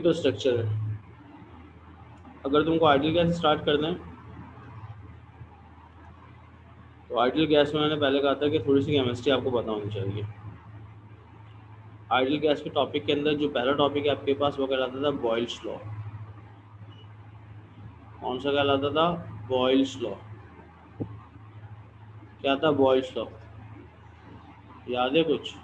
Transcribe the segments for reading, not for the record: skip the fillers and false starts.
तो स्ट्रक्चर है। अगर तुमको आइडियल गैस स्टार्ट करना है तो आइडियल गैस में मैंने पहले कहा था कि थोड़ी सी केमिस्ट्री आपको पता होनी चाहिए। आइडियल गैस के टॉपिक के अंदर जो पहला टॉपिक है आपके पास वो कहलाता था बॉयल्स लॉ। कौन सा कहलाता था? Boyle's law. क्या था बॉयल्स लॉ? याद है कुछ?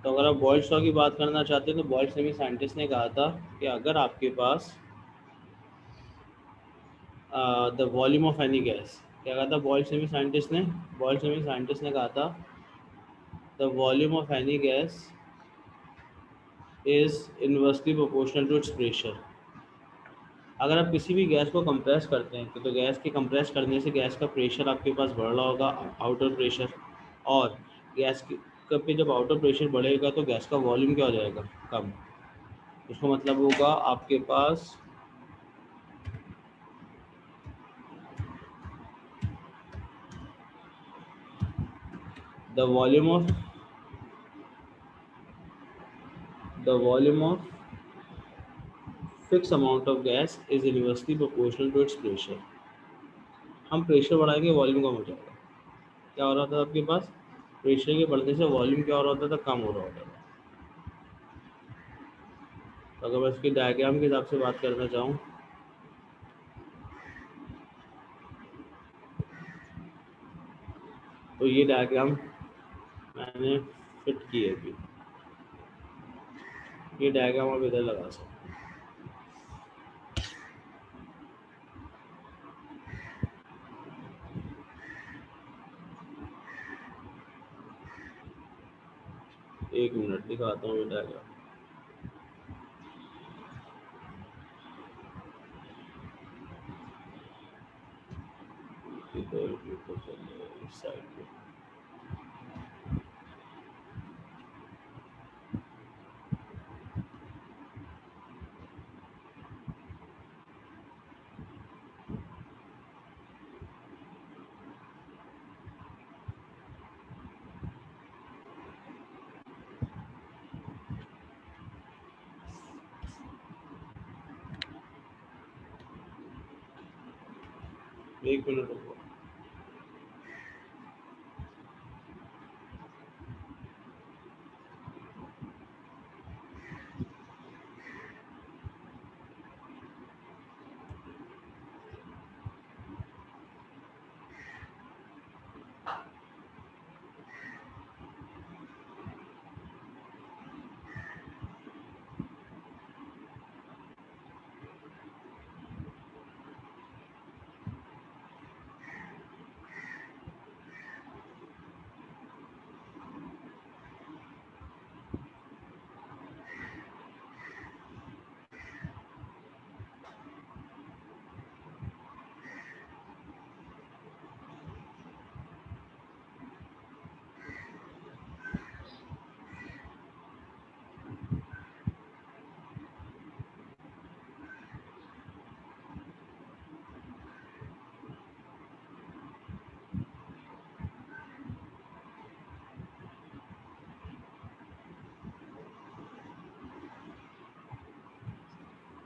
तो अगर आप बॉयल्स लॉ की बात करना चाहते हैं तो बॉयल्स नेमी साइंटिस्ट ने कहा था कि अगर आपके पास the volume of any gas, क्या कहा था बॉयल्स नेमी साइंटिस्ट ने? बॉयल्स नेमी साइंटिस्ट ने कहा था the volume of any gas is inversely proportional to its pressure. अगर आप किसी भी गैस को कंप्रेस करते हैं तो गैस के कंप्रेस करने से गैस का प्रेशर आपके पास बढ़ रहा होगा, आउटर प्रेशर। और गैस पे जब आउटर प्रेशर बढ़ेगा तो गैस का वॉल्यूम क्या हो जाएगा? कम। इसका मतलब होगा आपके पास the volume of fix amount of gas is inversely proportional to its pressure. हम प्रेशर बढ़ाएंगे वॉल्यूम कम हो जाएगा। क्या हो रहा था आपके पास? प्रेशर के बढ़ने से वॉल्यूम क्या हो रहा होता था? कम हो रहा होता था। तो अगर मैं इसके डायग्राम के हिसाब से बात करना चाहूँ तो ये डायग्राम मैंने फिट की है अभी। ये डायग्राम आप इधर लगा सकते हैं। एक मिनट दिखाता हूँ ये डायग्राम। इस साइड पे एक मिनट रुको।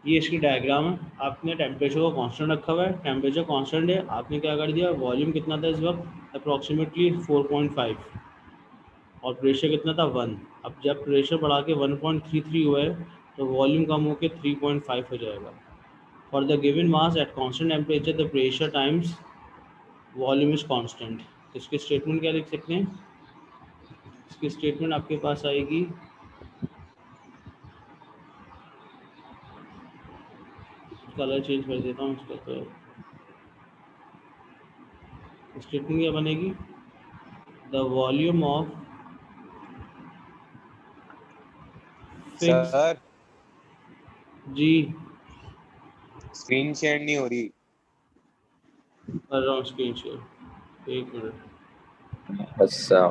ये इसकी डायग्राम है। आपने टेम्परेचर को कांस्टेंट रखा हुआ है, टेम्परेचर कांस्टेंट है। आपने क्या कर दिया? वॉल्यूम कितना था इस वक्त? अप्रॉक्सीमेटली 4.5 और प्रेशर कितना था? 1। अब जब प्रेशर बढ़ा के 1.33 हुआ है तो वॉल्यूम कम होकर 3.5 हो जाएगा। For the given mass at constant temperature the pressure times volume is constant. इसकी स्टेटमेंट क्या लिख सकते हैं? इसकी स्टेटमेंट आपके पास आएगी कलर चेंज कर देता हूँ इसका। तो स्टेटमेंट क्या बनेगी? The volume of fix. Sir ji screen share नहीं हो रही। कर रहा हूँ स्क्रीन शेयर, एक मिनट। अच्छा।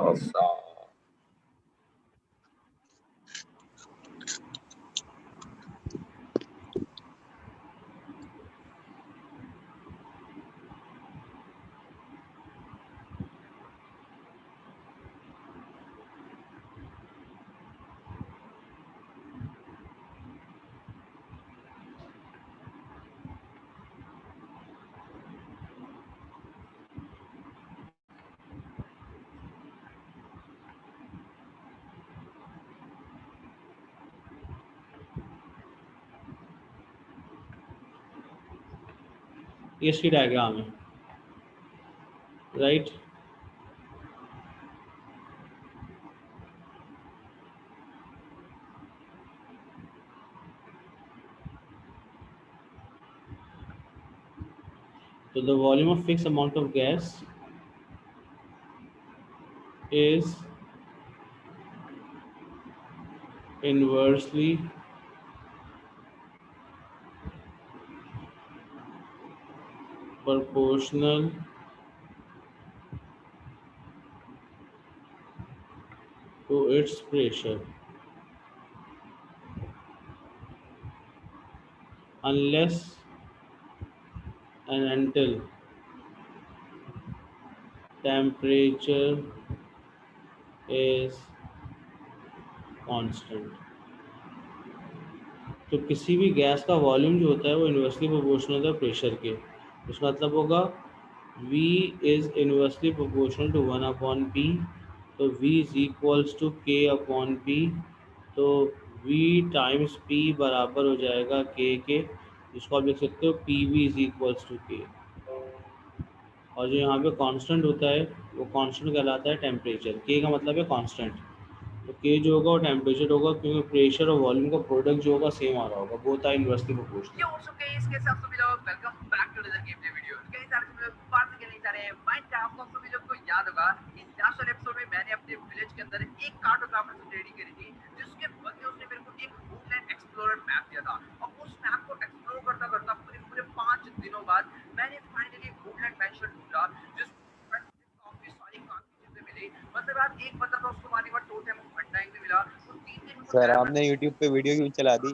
ये इसकी डायग्राम है, right. So the volume of fixed amount of gas is inversely proportional to its pressure unless and until temperature is constant। तो किसी भी गैस का वॉल्यूम जो होता है वो इन्वर्सली प्रोपोर्शनल होता है प्रेशर के। इसका मतलब होगा V is inversely proportional to 1/P। तो V is equals to K upon P। तो V टाइम्स P बराबर हो जाएगा K के, जिसको आप लिख सकते हो PV is equals to K। और जो यहाँ पे कांस्टेंट होता है वो कांस्टेंट कहलाता है टेम्परेचर। K का मतलब है कांस्टेंट। तो K जो होगा वो टेम्परेचर होगा, क्योंकि प्रेशर और वॉल्यूम का प्रोडक्ट जो होगा सेम आ रहा होगा, both are inversely proportional. Yo, what's up guys? कैसे आप सभी लोग? Welcome back to another gameplay video। कई सारे सभी लोग बात करने जा रहे हैं माइनक्राफ्ट। आप सभी लोग को याद होगा कि लास्ट वाले एपिसोड में मैंने अपने विलेज के अंदर एक कार्टोग्राफर रेडी करी थी, जिसके बदले उसने मेरे को एक वुडलैंड एक्सप्लोरर मैप दिया था। और उस मैप को एक्सप्लोर करता करता पूरे 5 दिनों बाद मैंने फाइनली वुडलैंड मैंशन ढूंढा, जिसमें काफी सारी काफी चीजें मिली। मतलब यार एक बंदा था, उसको मारने के बाद टोटम फंडाइंग भी मिला। वो 3 दिन सर आपने YouTube पे वीडियो क्यों चला दी?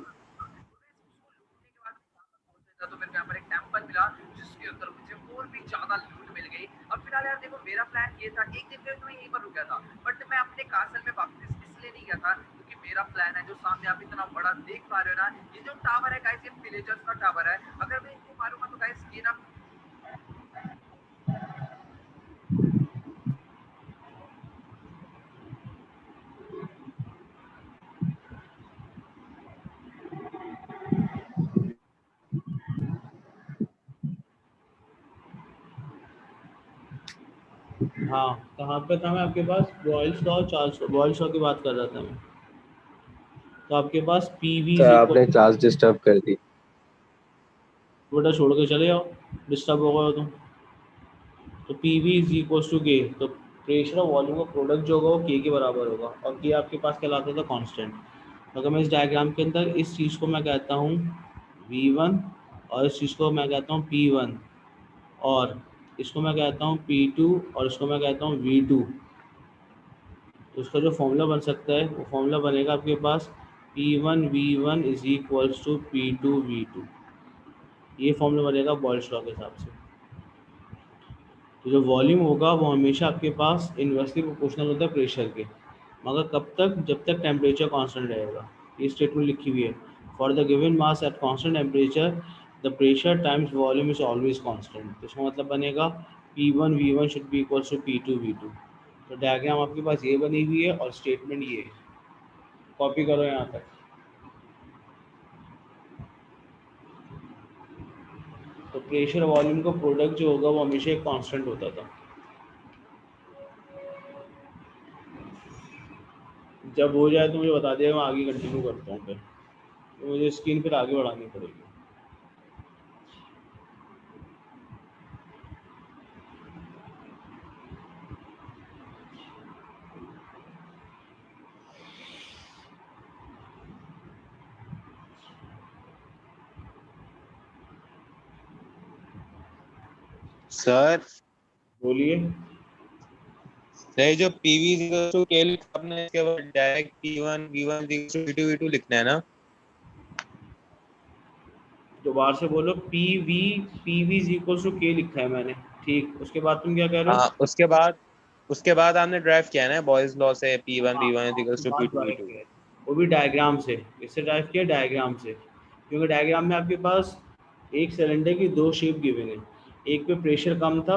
तो मेरे को यहाँ पर एक टेंपल मिला, जिसके अंदर मुझे और भी ज्यादा लूट मिल गई। अब फिलहाल यार देखो, मेरा प्लान ये था, एक दिन के लिए तो मैं यहीं पर रुक गया था, बट मैं अपने कासल में वापस इसलिए नहीं गया था क्योंकि मेरा प्लान है जो सामने आप इतना बड़ा देख पा रहे हो ना, ये जो टावर है गाइस, ये विलेजर्स का टावर है। अगर मैं इनको मारूंगा तो गाइस ये ना हाँ, कहाँ पे था मैं आपके पास? बॉयल स्टॉ, चार्ल्स बॉयल स्टॉ की बात कर रहा था मैं। तो आपके पास PV सर इज आपने इक्वल, क्लास डिस्टर्ब कर दी। बेटा छोड़ के चले जाओ, डिस्टर्ब हो गए हो तुम। तो PV is equal to K। तो प्रेशर और वॉल्यूम का प्रोडक्ट जो होगा वो K के बराबर होगा, और K आपके पास कहलाता था कांस्टेंट। अगर मैं इस डायग्राम के अंदर इस चीज़ को मैं कहता हूँ V1, और इस चीज़ को मैं कहता हूँ P1, और इसको मैं कहता हूँ P2, और इसको मैं कहता हूँ V2। तो उसका जो फॉर्मूला बन सकता है वो फॉर्मूला बनेगा आपके पास P1 V1 is equals to P2 V2। ये फॉर्मूला बनेगा बॉयल्स लॉ के हिसाब से। तो जो वॉल्यूम होगा वो हमेशा आपके पास इन्वर्सली प्रोपोर्शनल होता है प्रेशर के, मगर कब तक? जब तक टेम्परेचर कांस्टेंट रहेगा। ये स्टेटमेंट लिखी हुई है, for the given mass at constant temperature the pressure times volume is always constant. तो इसका मतलब बनेगा P1 V1 should be equals to P2 V2। तो डायग्राम आपके पास ये बनी हुई है और स्टेटमेंट ये है, कॉपी करो यहाँ तक। तो प्रेशर वॉल्यूम का प्रोडक्ट जो होगा वो हमेशा एक कांस्टेंट होता था। जब हो जाए तो मुझे बता दिया, मैं आगे कंटिन्यू करता हूँ फिर, तो मुझे स्क्रीन फिर आगे बढ़ानी पड़ेगी। सर बोलिए। सही, जो PV के लिखा आपने, इसके बाद direct P1 V1 V2 V2 लिखना है ना? दोबारा से बोलो। P V is equal to K लिखा है मैंने, ठीक। उसके बाद तुम क्या कह रहे हो? हाँ, उसके बाद आपने ड्राइव किया है ना बॉयज लॉ से P1 हाँ V1 हाँ, उसके बाद P2 ड्राइव V2। किया है, वो भी डायग्राम से। इससे ड्राइव किया डायग्राम से, क्योंकि डायग्राम में आपके पास एक सिलेंडर की दो शेप गिवन है। एक पे प्रेशर कम था,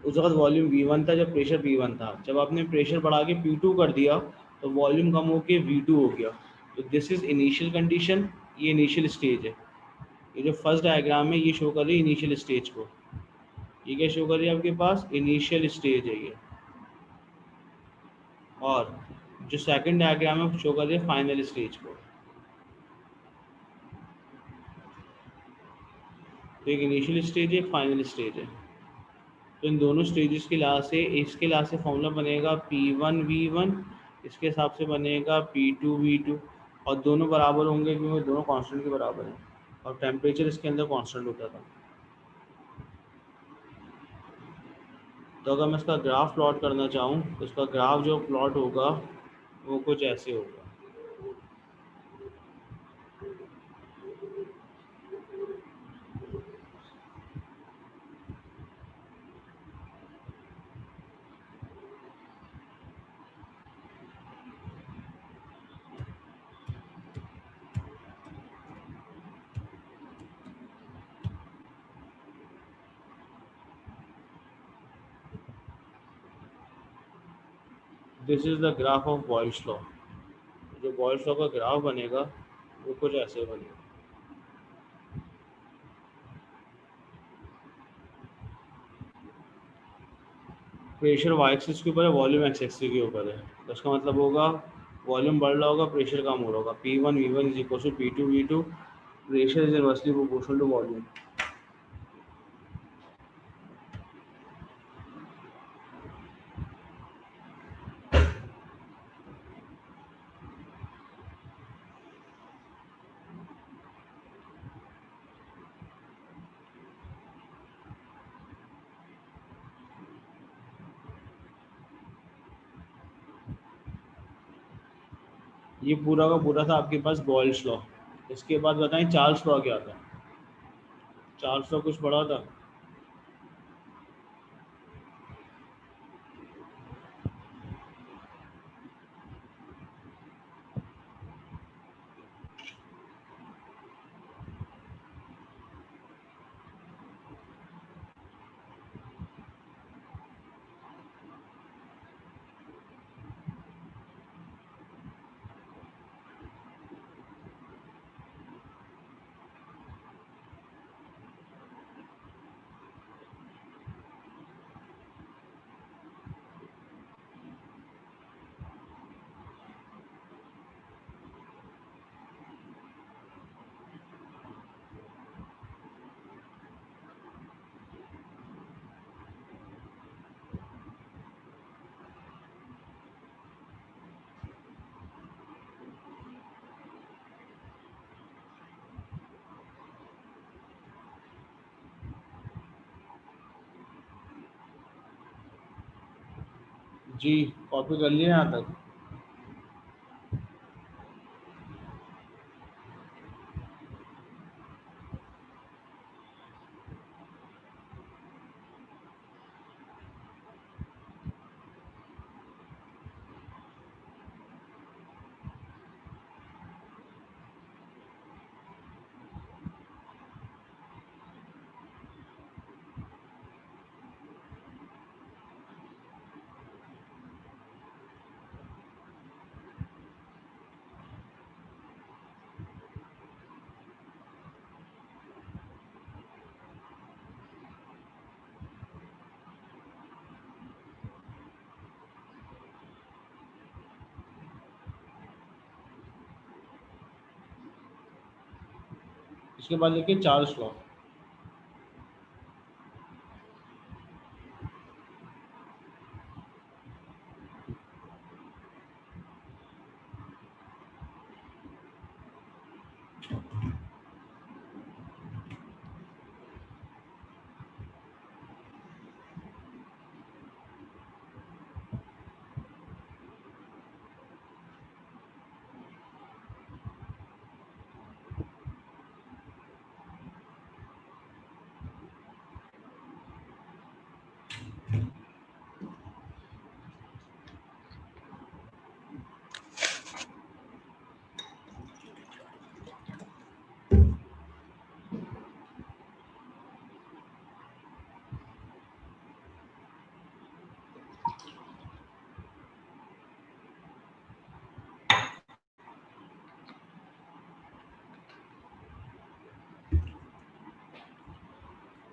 उस वक्त वॉल्यूम V1 था जब प्रेशर P1 था। जब आपने प्रेशर बढ़ा के P2 कर दिया तो वॉल्यूम कम होके V2 हो गया। तो दिस इज इनिशियल कंडीशन, ये इनिशियल स्टेज है। ये जो फर्स्ट डायग्राम है ये शो कर रही है इनिशियल स्टेज को। ये क्या शो कर रही है आपके पास? इनिशियल स्टेज है ये। और जो सेकंड डायग्राम है शो कर रही है फाइनल स्टेज को। तो एक इनिशियल स्टेज है, एक फाइनल स्टेज है। तो इन दोनों स्टेजेस के लास्ट से, इसके लास्ट से फॉर्मूला बनेगा P1 V1, इसके हिसाब से बनेगा P2 V2। और दोनों बराबर होंगे क्योंकि दोनों कांस्टेंट के बराबर हैं, और टेम्परेचर इसके अंदर कांस्टेंट होता था। तो अगर मैं इसका ग्राफ प्लॉट करना चाहूँ तो इसका ग्राफ जो प्लॉट होगा वो कुछ ऐसे होगा। This is the graph of Boyle's law. जो बॉयल्स लॉ का ग्राफ बनेगा वो कुछ ऐसे बनेगा। प्रेशर वाई एक्सिस के ऊपर है, वॉल्यूम एक्स एक्सिस के ऊपर है। तो इसका मतलब होगा वॉल्यूम बढ़ रहा होगा, प्रेशर कम हो रहा होगा। P1 V1 is equal to P2 V2। Pressure is inversely proportional to volume. ये पूरा का पूरा था आपके पास बॉयल्स लॉ। इसके बाद बताएं चार्ल्स लॉ क्या था। चार्ल्स लॉ कुछ पढ़ा था? जी, कॉपी कर लिए यहाँ तक? इसके बाद लिखिए चार्ल्स लॉ।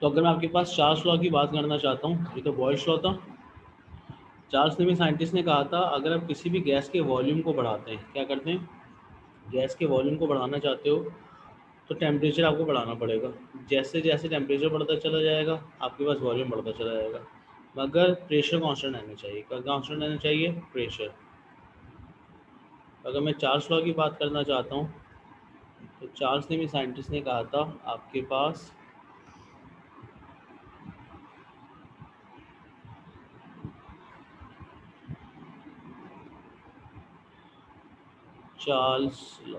तो अगर मैं आपके पास चार्ल्स लॉ की बात करना चाहता हूँ, ये तो बॉयल्स लॉ था। चार्ल्स नेवी साइंटिस्ट ने कहा था अगर आप किसी भी गैस के वॉल्यूम को बढ़ाते हैं, क्या करते हैं, गैस के वॉल्यूम को बढ़ाना चाहते हो तो टेम्परेचर आपको बढ़ाना पड़ेगा। जैसे जैसे टेम्परेचर बढ़ता चला जाएगा आपके पास वॉल्यूम बढ़ता चला जाएगा, मगर प्रेशर कांस्टेंट रहना चाहिए। क्या कांस्टेंट रहना चाहिए? प्रेशर। अगर मैं चार्ल्स लॉ की बात करना चाहता हूँ तो चार्ल्स नेवी साइंटिस्ट ने कहा था आपके पास चार्ल्स लॉ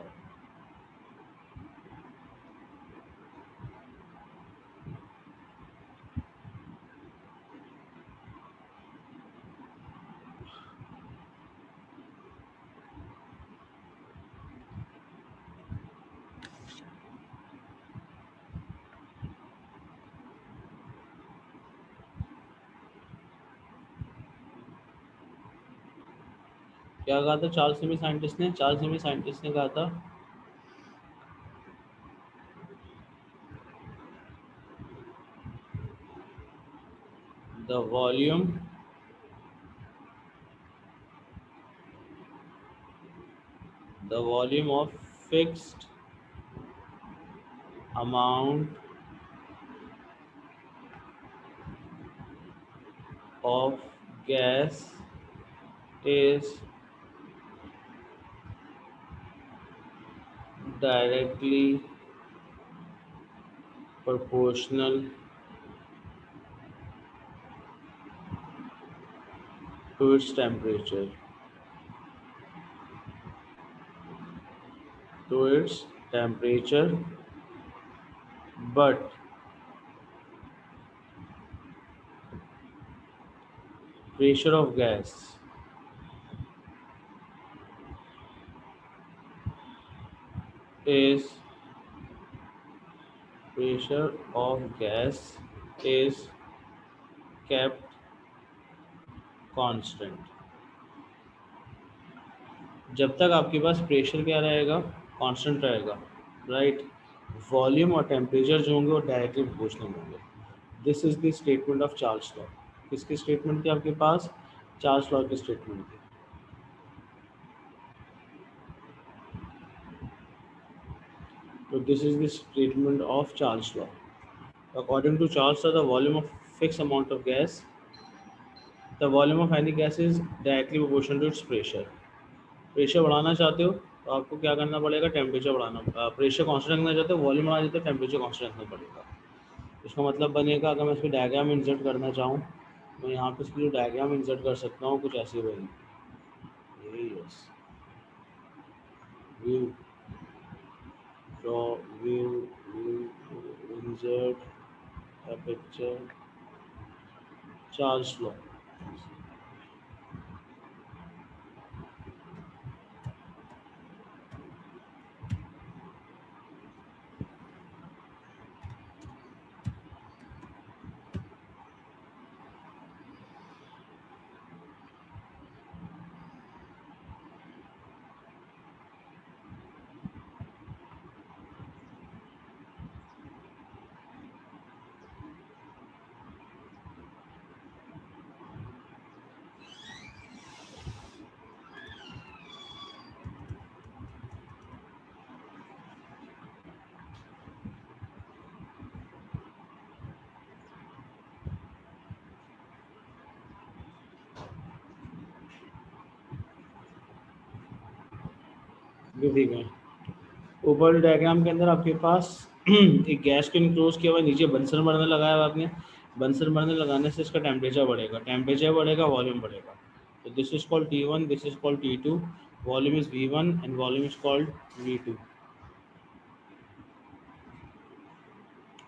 क्या कहा था चार्ल्स नेवी साइंटिस्ट ने? चार्ल्स नेवी साइंटिस्ट ने कहा था the volume of fixed amount of gas is directly proportional to its temperature. But pressure of gas is kept constant. जब तक आपके पास प्रेशर क्या रहेगा? कांस्टेंट रहेगा, राइट। वॉल्यूम और टेम्परेचर जो होंगे वो डायरेक्टली प्रोपोर्शनल होंगे। This is the statement of Charles law. किसकी स्टेटमेंट थी आपके पास? चार्ल्स लॉ की स्टेटमेंट थी। तो this is the statement of Charles law. According to Charles law the volume of fix amount of gas the volume of any gas is directly proportional to its pressure. Pressure बढ़ाना चाहते हो तो आपको क्या करना पड़ेगा? टेम्परेचर बढ़ाना। Pressure constant रखना चाहते हो, वॉल्यूम बढ़ाना चाहते हो, टेम्परेचर कांस्टेंट रखना पड़ेगा। इसका मतलब बनेगा, अगर मैं इसमें डायग्राम इंसर्ट करना चाहूँ तो यहाँ पे इसकी जो डायग्राम इंसर्ट कर सकता हूँ कुछ ऐसी बनेगी। Yes, view view insert a picture Charles law। ये ठीक है। ऊपर डायग्राम के अंदर आपके पास एक गैस को इनक्लोज किया हुआ है, नीचे बंसर बर्नर लगाया हुआ आपने। बंसर बर्नर लगाने से इसका टेम्परेचर बढ़ेगा, वॉल्यूम बढ़ेगा। तो this is called T1, this is called T2, volume is V1 and volume is called V2।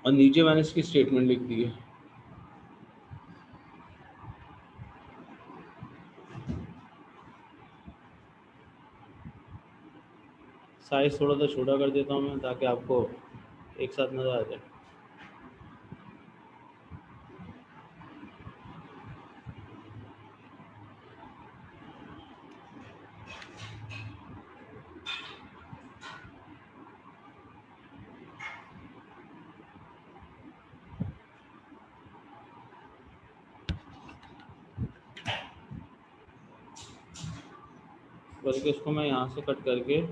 और नीचे मैंने इसकी स्टेटमेंट लिख दी है। साइज थोड़ा सा छोटा कर देता हूँ मैं ताकि आपको एक साथ नजर आ जाए। बल्कि इसको मैं यहाँ से कट करके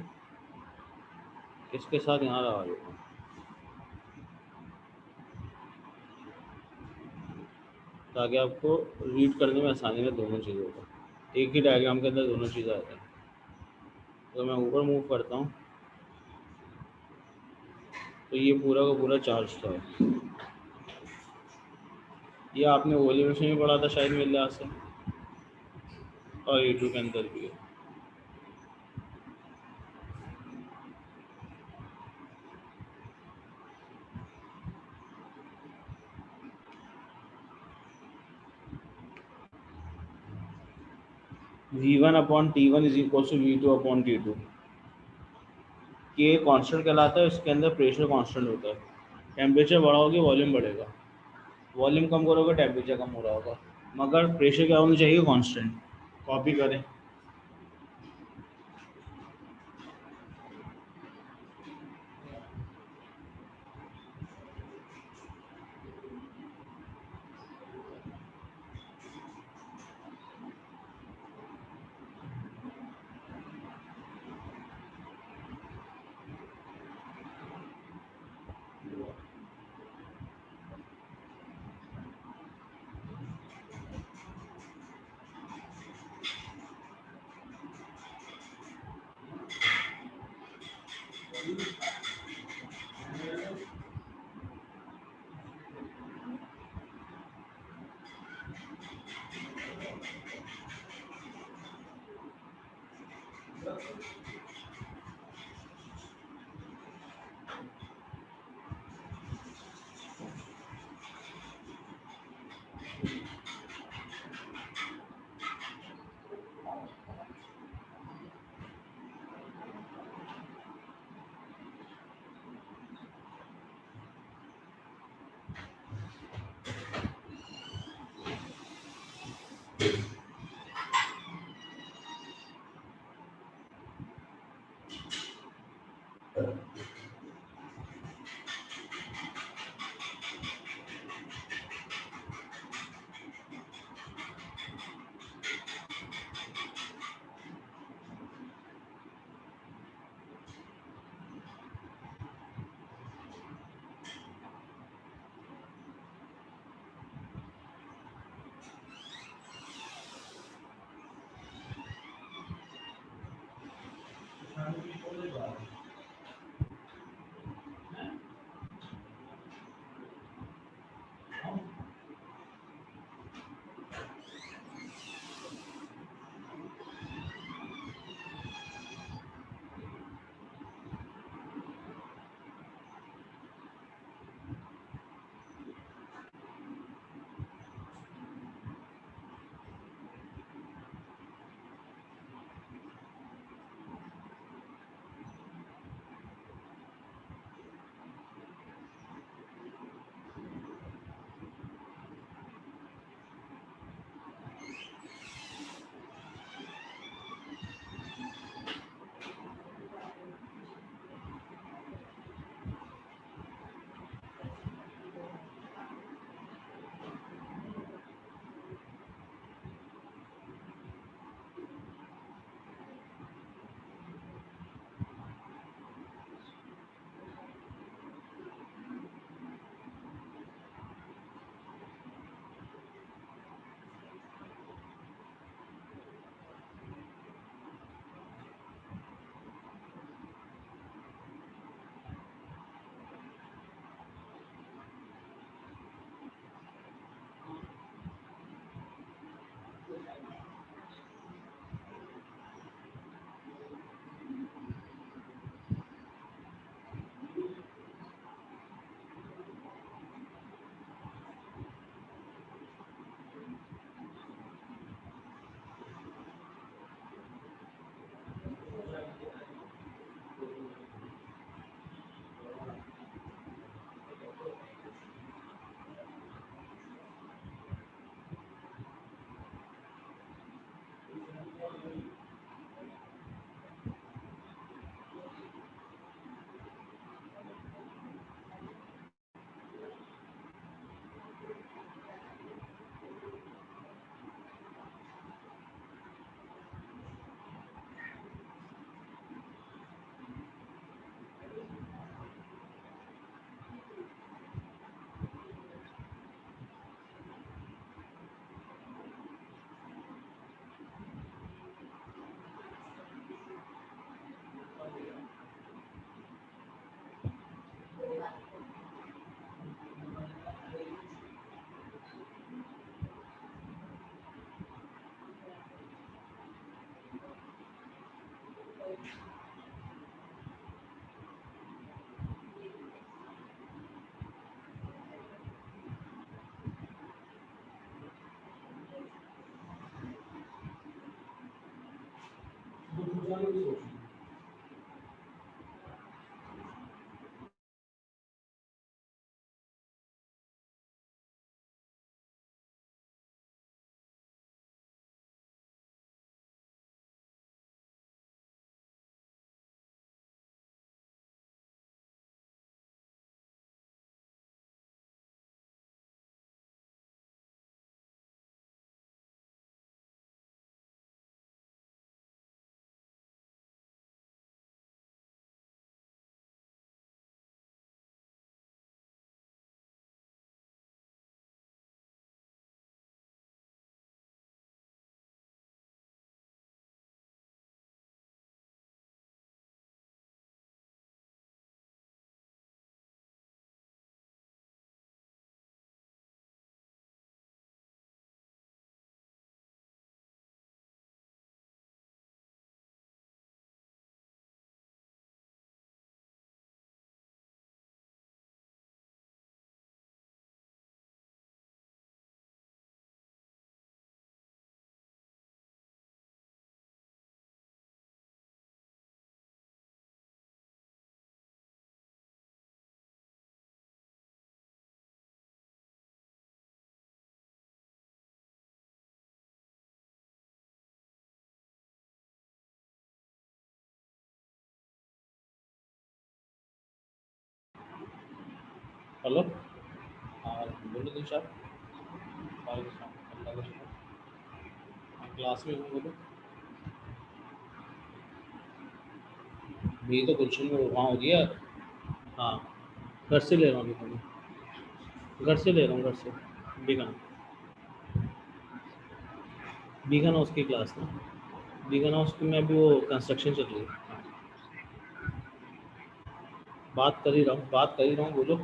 इसके साथ यहाँ लगा देता हूँ, ताकि आपको रीड करने में आसानी रहे दोनों चीज़ों को, एक ही डायग्राम के अंदर दोनों चीज़ें आ जाए। तो मैं ऊपर मूव करता हूँ तो ये पूरा का पूरा चार्ज था। ये आपने वॉल्यूम में भी पढ़ा था शायद मेरे लिहाज से, और यूट्यूब के अंदर भी है। V1 upon T1 is equal to V2 upon T2। ये कांस्टेंट कहलाता है, इसके अंदर प्रेशर कांस्टेंट होता है। टेम्परेचर बढ़ाओगे वॉल्यूम बढ़ेगा, वॉल्यूम कम करोगे टेम्परेचर कम हो रहा होगा, मगर प्रेशर क्या होना चाहिए, कांस्टेंट। कॉपी करें। हेलो, हाँ बोलो दिलशाद। अल्लाह का शुक्र। क्लास में हूँ, बोलो। मेरी तो गुलशन में वहाँ हो गया। हाँ, घर से ले रहा हूँ अभी, घर से ले रहा हूँ, घर से। बीगन हाउस की क्लास ना, बीगन हाउस में अभी वो कंस्ट्रक्शन चल रही है। हाँ, बात कर ही रहा हूँ, बोलो।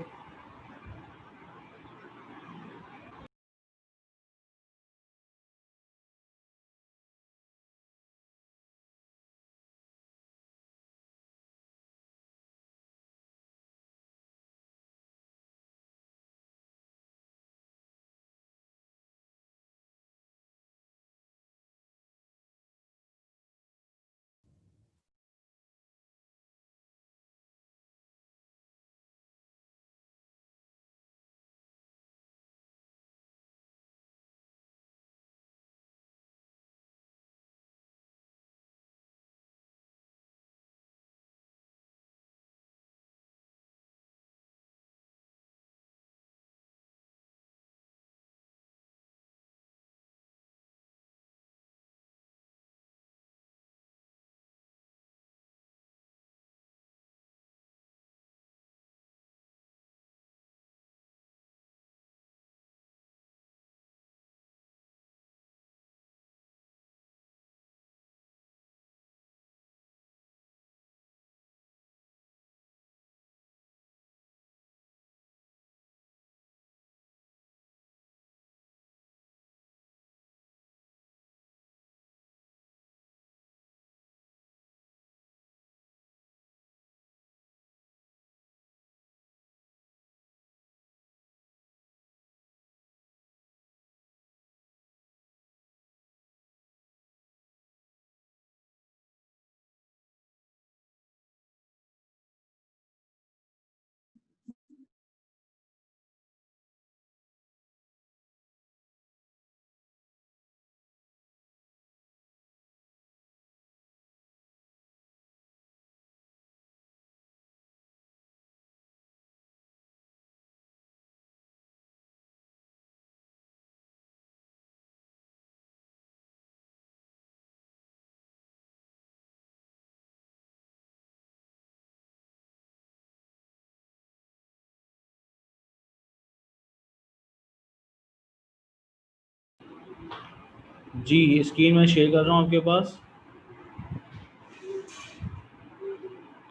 जी, स्क्रीन मैं शेयर कर रहा हूँ आपके पास।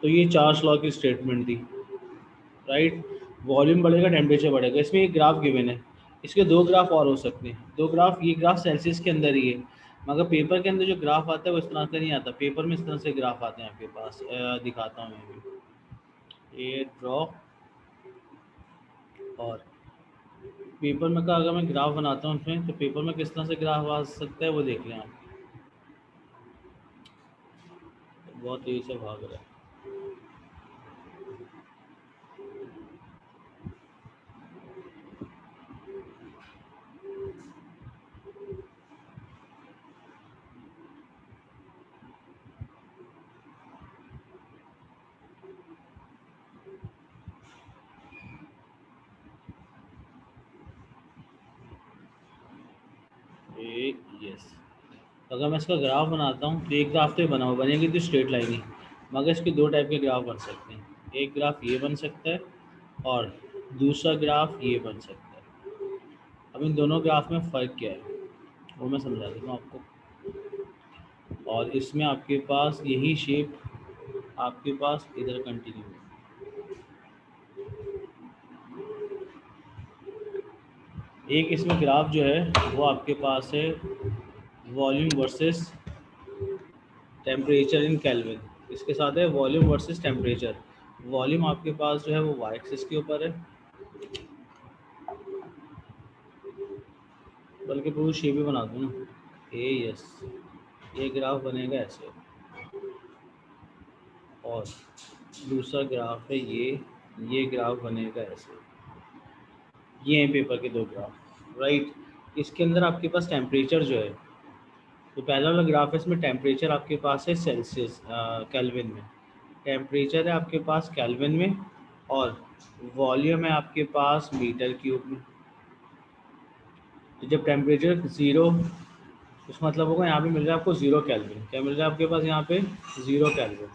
तो ये चार्ल्स लॉ की स्टेटमेंट थी, राइट। वॉल्यूम बढ़ेगा, टेम्परेचर बढ़ेगा। इसमें एक ग्राफ गिवन है, इसके दो ग्राफ और हो सकते हैं। दो ग्राफ, ये ग्राफ सेल्सियस के अंदर ही है, मगर पेपर के अंदर जो ग्राफ आता है वो इस तरह से नहीं आता, पेपर में इस तरह से ग्राफ आते हैं आपके पास। दिखाता हूँ मैं भी, ये ड्रॉ, और पेपर में का अगर मैं ग्राफ बनाता हूँ उसमें, तो पेपर में किस तरह से ग्राफ आ सकता है वो देख लें आप। बहुत तेजी से भाग रहा है। यस, अगर मैं इसका ग्राफ बनाता हूँ तो एक ग्राफ तो ये बनेगी तो स्ट्रेट लाइन ही, मगर इसके दो टाइप के ग्राफ बन सकते हैं। एक ग्राफ ये बन सकता है और दूसरा ग्राफ ये बन सकता है। अब इन दोनों ग्राफ में फ़र्क क्या है वो मैं समझा दूँगा आपको। और इसमें आपके पास यही शेप आपके पास इधर कंटिन्यू है। एक इसमें ग्राफ जो है वो आपके पास है volume versus temperature in kelvin, इसके साथ है वॉल्यूम वर्सेस टेम्परेचर। वॉल्यूम आपके पास जो है वो वाई एक्सिस के ऊपर है, बल्कि पूरी शेप भी बना दूँ ना, यस, ये ग्राफ बनेगा ऐसे, और दूसरा ग्राफ है ये ग्राफ बनेगा ऐसे। ये हैं पेपर के दो ग्राफ, राइट। इसके अंदर आपके पास टेम्परेचर जो है, तो पहला वाला ग्राफ है इसमें टेम्परेचर आपके पास है सेल्सियस केल्विन में, टेम्परेचर है आपके पास केल्विन में, और वॉल्यूम है आपके पास मीटर क्यूब में। तो जब टेम्परेचर ज़ीरो, उसका मतलब होगा यहाँ पे मिल रहा है आपको 0 केल्विन, क्या मिल रहा है आपके पास यहाँ पे 0 केल्विन।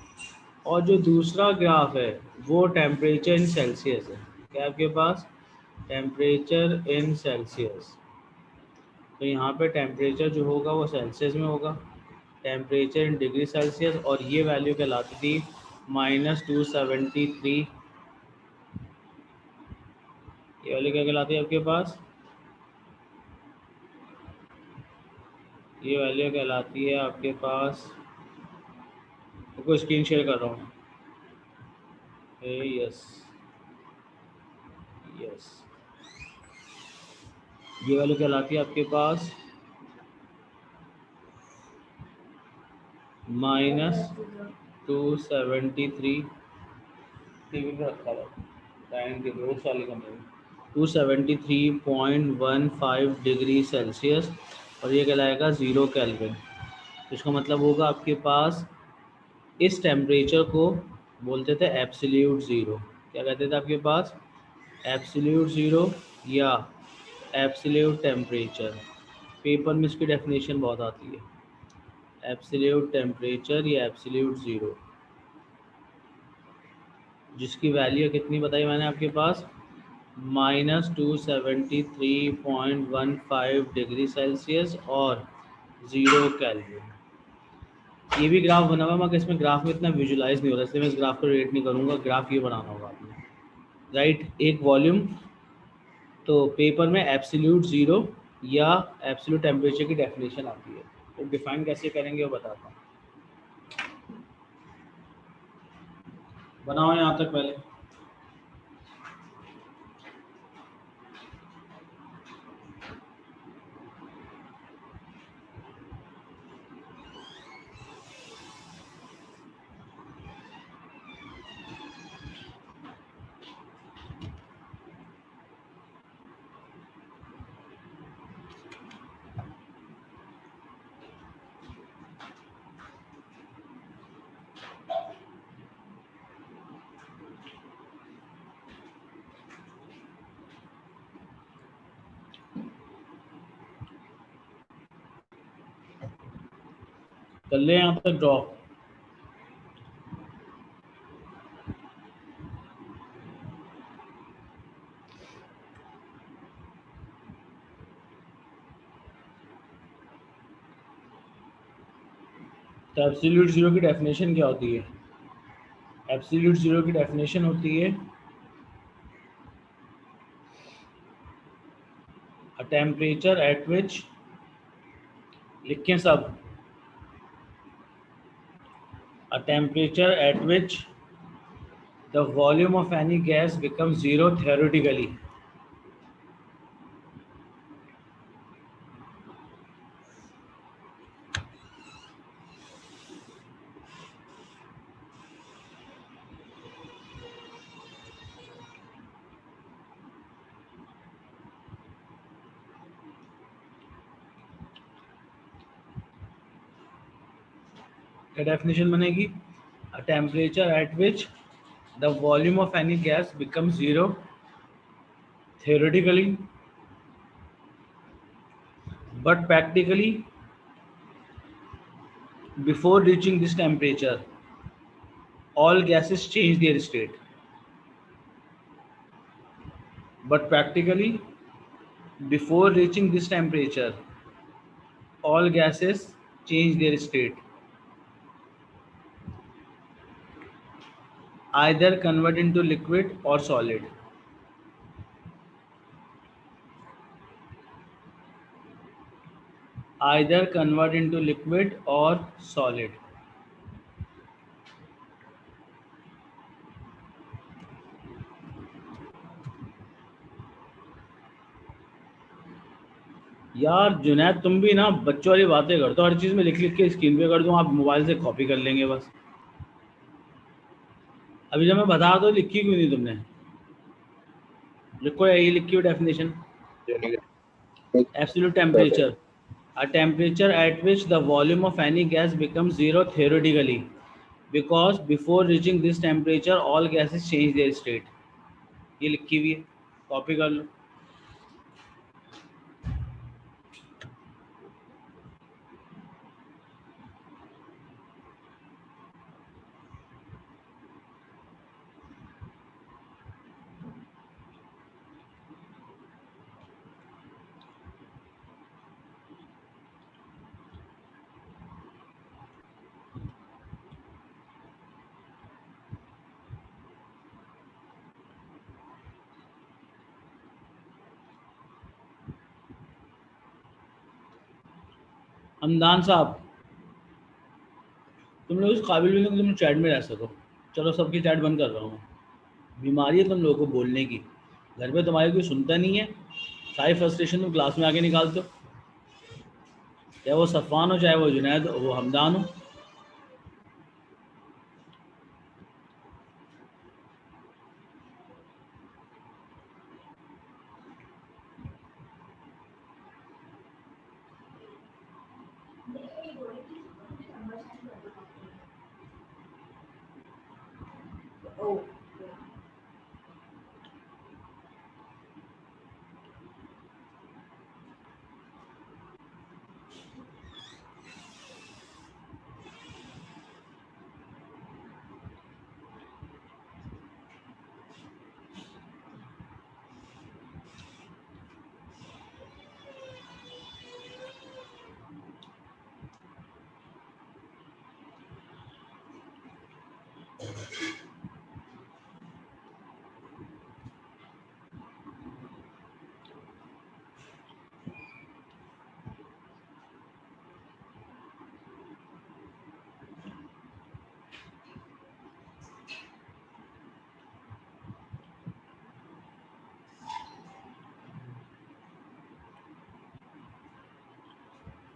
और जो दूसरा ग्राफ है वो टेम्परेचर इन सेल्सियस है, क्या आपके पास टेम्परेचर इन सेल्सियस। तो यहाँ पे टेम्परेचर जो होगा वो सेल्सियस में होगा, टेम्परेचर इन डिग्री सेल्सियस, और ये वैल्यू कहलाती थी -273। ये वैल्यू क्या कहलाती है आपके पास, ये वैल्यू कहलाती है आपके पास, आपको स्क्रीन शेयर कर रहा हूँ, यस यस, ये वैल्यू कहलाती है आपके पास -273, टीवी पे रखा हुआ डाइनिंग टेबल उस वाली कमरे में, 273.15 डिग्री सेल्सियस, और ये कहलाएगा 0 केल्विन। इसका मतलब होगा आपके पास इस टेम्परेचर को बोलते थे एब्सोल्यूट ज़ीरो, क्या कहते थे आपके पास एब्सोल्यूट ज़ीरो या एब्सोल्यूट टेम्परेचर। पेपर में इसकी डेफिनेशन बहुत आती है, एब्सोल्यूट टेम्परेचर या एब्सोल्यूट ज़ीरो, जिसकी वैल्यू कितनी बताई मैंने आपके पास -273.15 डिग्री सेल्सियस और 0 केल्विन। ये भी ग्राफ बना हुआ मगर इसमें ग्राफ में इतना विजुलाइज नहीं हो रहा, इसलिए मैं इस ग्राफ को रेट नहीं करूँगा, ग्राफ ये बनाना होगा आपने, राइट। एक वॉल्यूम, तो पेपर में एब्सोल्यूट ज़ीरो या एब्सोल्यूट टेम्परेचर की डेफिनेशन आती है, तो डिफाइन कैसे करेंगे वो बताता हूँ। बनाओ यहाँ तक पहले। कर ले यहाँ तक ड्रॉ। तो एब्सोल्यूट ज़ीरो की डेफिनेशन क्या होती है, एब्सोल्यूट ज़ीरो की डेफिनेशन होती है a temperature at which लिखें सब। A temperature at which the volume of any gas becomes zero theoretically. क्या डेफिनेशन बनेगी? A temperature at which the volume of any gas becomes zero theoretically, but practically before reaching this temperature all gases change their state. But practically before reaching this temperature all gases change their state, either convert into liquid or solid. Either convert into liquid or solid. यार जुनैद, तुम भी ना बच्चों वाली बातें करते हो, हर चीज़ में लिख लिख के स्क्रीन पे कर दूं, आप मोबाइल से कॉपी कर लेंगे बस। अभी जब मैं बता दो लिखी क्यों नहीं तुमने? लिखो, यही लिखी हुई definition. Absolute temperature. A temperature at which the volume of any gas becomes zero theoretically, because before reaching this temperature all gases change their state. ये लिखी हुई है, कॉपी कर लो। हमदान साहब, तुम लोग इस काबिल भी नहीं कि तुम चैट में रह सको। चलो सबकी चैट बंद कर रहा हूँ। बीमारी है तुम लोगों को बोलने की, घर पे तुम्हारी कोई सुनता नहीं है, सारी फ्रस्ट्रेशन तुम क्लास में आके निकालते हो, चाहे वो सफ़ान हो, चाहे वो जुनैद हो, वो हमदान हो।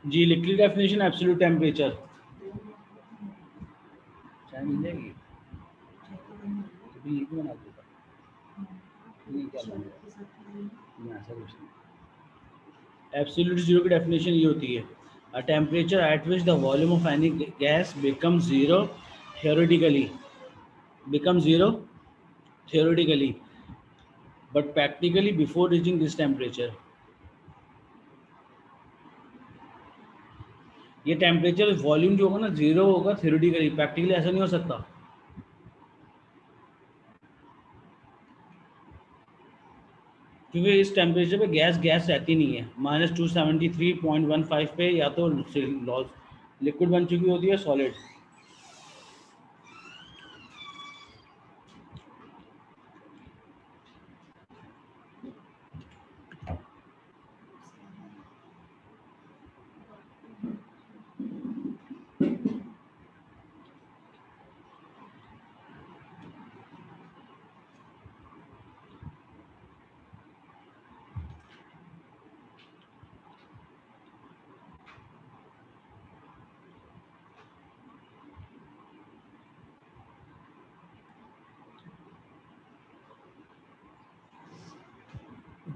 जी, लिख ली डेफिनेशन एब्सोल्यूट टेम्परेचर। चाय मिल जाएगी? ये भी बना दूँगा। ये क्या बनेगा? नहीं, ऐसा कुछ नहीं। एब्सोल्यूट जीरो की डेफिनेशन ये होती है, अ temperature at which the volume of any gas become zero theoretically, become zero theoretically, but practically before reaching this temperature. ये टेम्परेचर वॉल्यूम जो होगा ना जीरो होगा theoretically, प्रैक्टिकली ऐसा नहीं हो सकता, क्योंकि इस टेम्परेचर पे गैस गैस रहती नहीं है। -273.15 पे या तो लिक्विड बन चुकी होती है सॉलिड।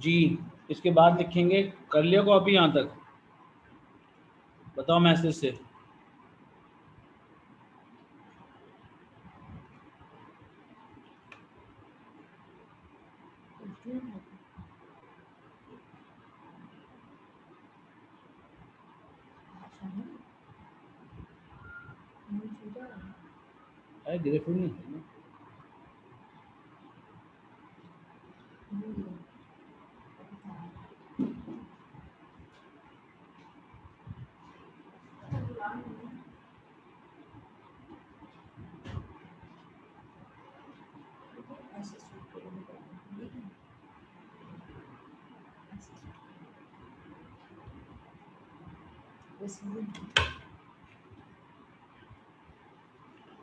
जी। इसके बाद लिखेंगे, कर लिया कॉपी यहाँ तक? बताओ मैसेज से। अरे ग्रेफुल नहीं है ना।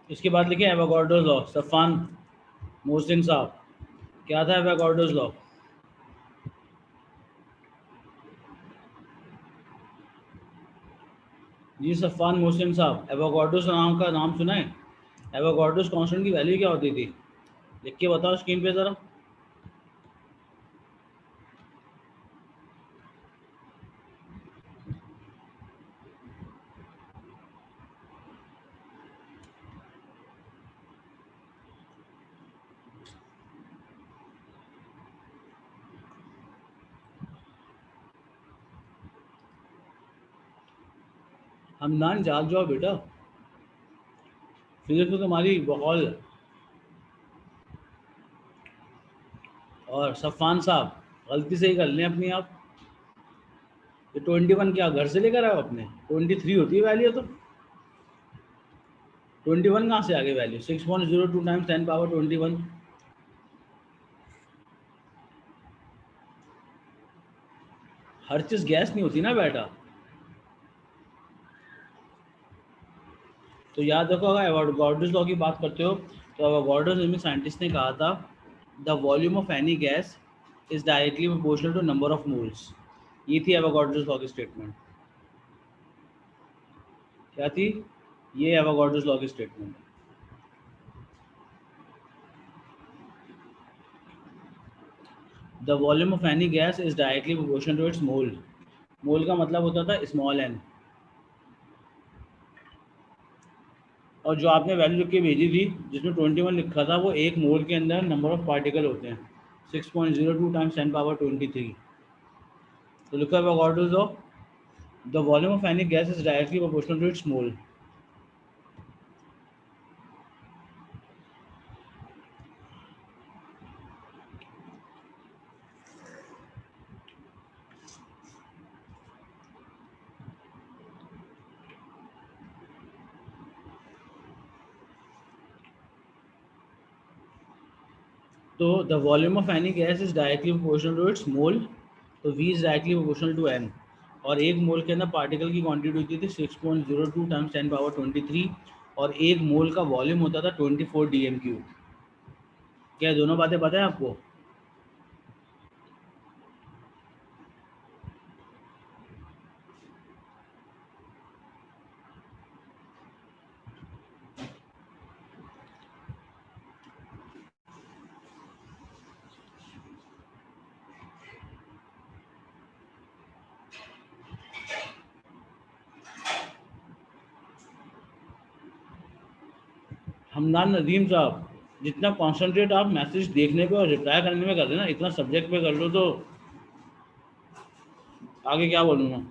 इसके बाद लिखे एवोगाड्रोस लॉ, सफान मोहसिन साहब। क्या था एवोगाड्रोस लॉ? जी सफान मोहसिन साहब, एवोगाड्रोस नाम का नाम सुना है? एवोगाड्रोस कांस्टेंट की वैल्यू क्या होती थी? लिख के बताओ स्क्रीन पे ज़रा। हमनान जाग जाओ बेटा, फिजिक्स तो तुम्हारी बकौल। और सफ़ान साहब, गलती से ही कर लें अपनी आप। ये 21 क्या घर से लेकर आओ अपने? 23 होती है वैल्यू तो। 21 कहाँ से आ गई वैल्यू? 6.02 times 10 power 21। हर चीज़ गैस नहीं होती ना बेटा। तो याद रखो, अगर एवोगाड्रोस लॉ की बात करते हो तो एवोगाड्रोस में साइंटिस्ट ने कहा था the volume of any gas is directly proportional to number of moles. ये थी एवोगाड्रोस लॉ की स्टेटमेंट। क्या थी? ये एवोगाड्रोस लॉ की statement. The volume of any gas is directly proportional to its mole. Mole का मतलब होता था स्मॉल एन। और जो आपने वैल्यू लिख के भेजी थी जिसमें 21 लिखा था, वो एक मोल के अंदर नंबर ऑफ पार्टिकल होते हैं, 6.02 टाइम्स 10 पावर 23। तो लिखो Avogadro's law, the volume of any gas is directly proportional to its mole. तो the volume of any gas is directly proportional to its mole, तो V is directly proportional to N. और एक मोल के अंदर particle की quantity होती थी 6.02 times 10 power 23, और एक मोल का वॉल्यूम होता था 24 DM³ क्या दोनों बातें पता है आपको? हमदान नदीम साहब, जितना कॉन्सेंट्रेट आप मैसेज देखने पे और रिप्लाई करने में कर रहे हैं ना, इतना सब्जेक्ट पे कर लो तो आगे क्या बोलूँ मैं।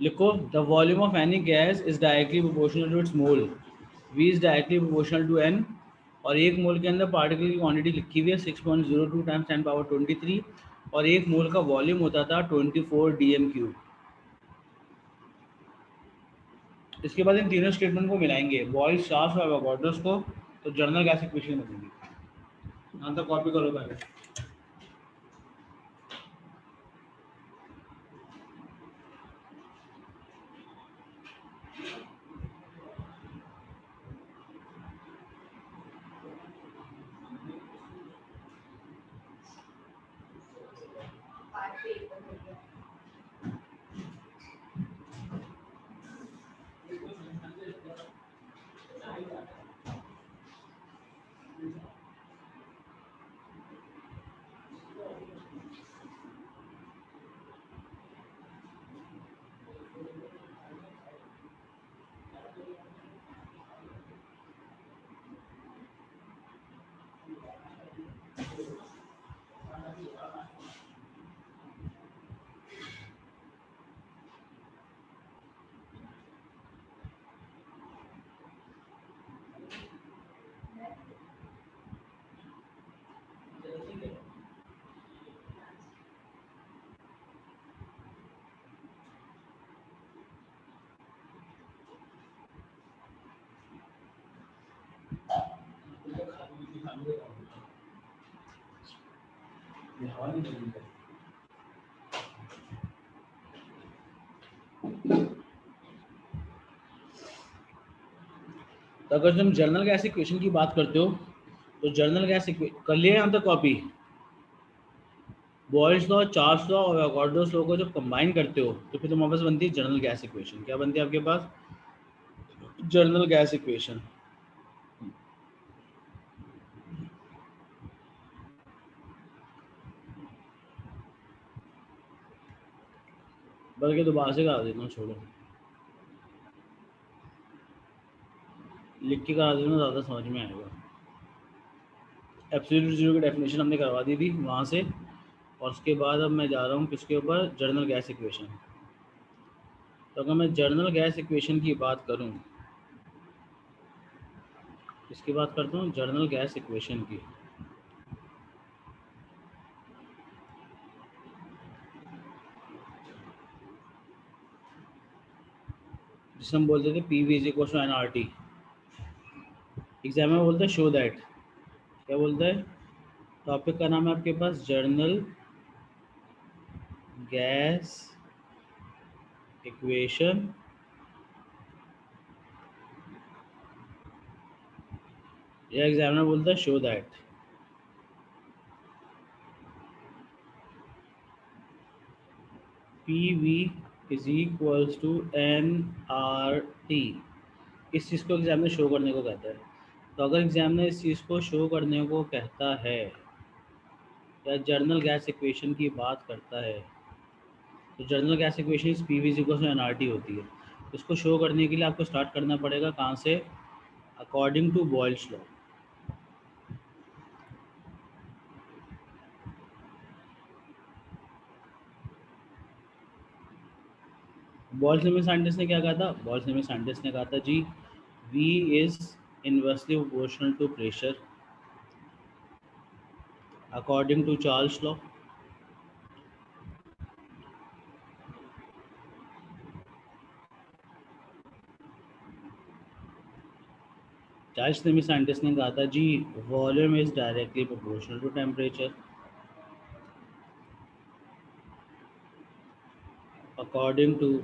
लिखो the volume of any gas is directly proportional to its mole, V is directly proportional to N. और एक मोल के अंदर पार्टिकल की क्वांटिटी लिखी हुई है 6.02 टाइम्स 10 पावर 23, और एक मोल का वॉल्यूम होता था 24 DM³। इसके बाद इन तीनों स्टेटमेंट को मिलाएंगे, बॉयज शाफ्ट और एवोगाड्रोस को, तो जर्नल गैस इक्वेशन बनेगी। यहाँ तक कॉपी करो पहले। तो अगर तुम जर्नल गैस इक्वेशन की बात करते हो तो जर्नल गैस कर लिए यहाँ तक copy. Boils law, Charles law और अवॉगाड्रोस लॉ को जब कंबाइन करते हो तो फिर तुम्हारे पास बनती है जर्नल गैस इक्वेशन। क्या बनती है आपके पास? General gas equation. बल्कि दोबारा से करा देता हूँ, छोड़ो, लिख के करा देना, ज़्यादा समझ में आएगा। एब्सोल्यूट जीरो की डेफिनेशन हमने करवा दी थी वहाँ से, और उसके बाद अब मैं जा रहा हूँ किसके ऊपर? Journal gas equation. तो अगर मैं जर्नल गैस इक्वेशन की बात करूँ, किसकी बात करता हूँ? जर्नल गैस इक्वेशन की। जिसे हम बोलते थे PV is equal to NRT। Exam में बोलते हैं शो दैट। क्या बोलता है? टॉपिक का नाम है आपके पास जर्नल गैस इक्वेशन, या एग्जामिनर बोलता है show that. PV is equals to NRT। इस चीज़ को एग्जामिनर शो करने को कहता है। तो अगर एग्जामिनर इस चीज़ को शो करने को कहता है या जर्नल गैस इक्वेशन की बात करता है, तो जर्नल गैस इक्वेशन इस PV is equal to NRT होती है। इसको शो करने के लिए आपको स्टार्ट करना पड़ेगा कहाँ से? According to Boyle's law. Boyle's में साइंटिस्ट ने क्या कहा था? बॉयल्स में साइंटिस्ट ने कहा था जी V is inversely proportional to pressure according to Charles law. Charles ने साइंटिस्ट ने कहा था जी volume is directly proportional to temperature according to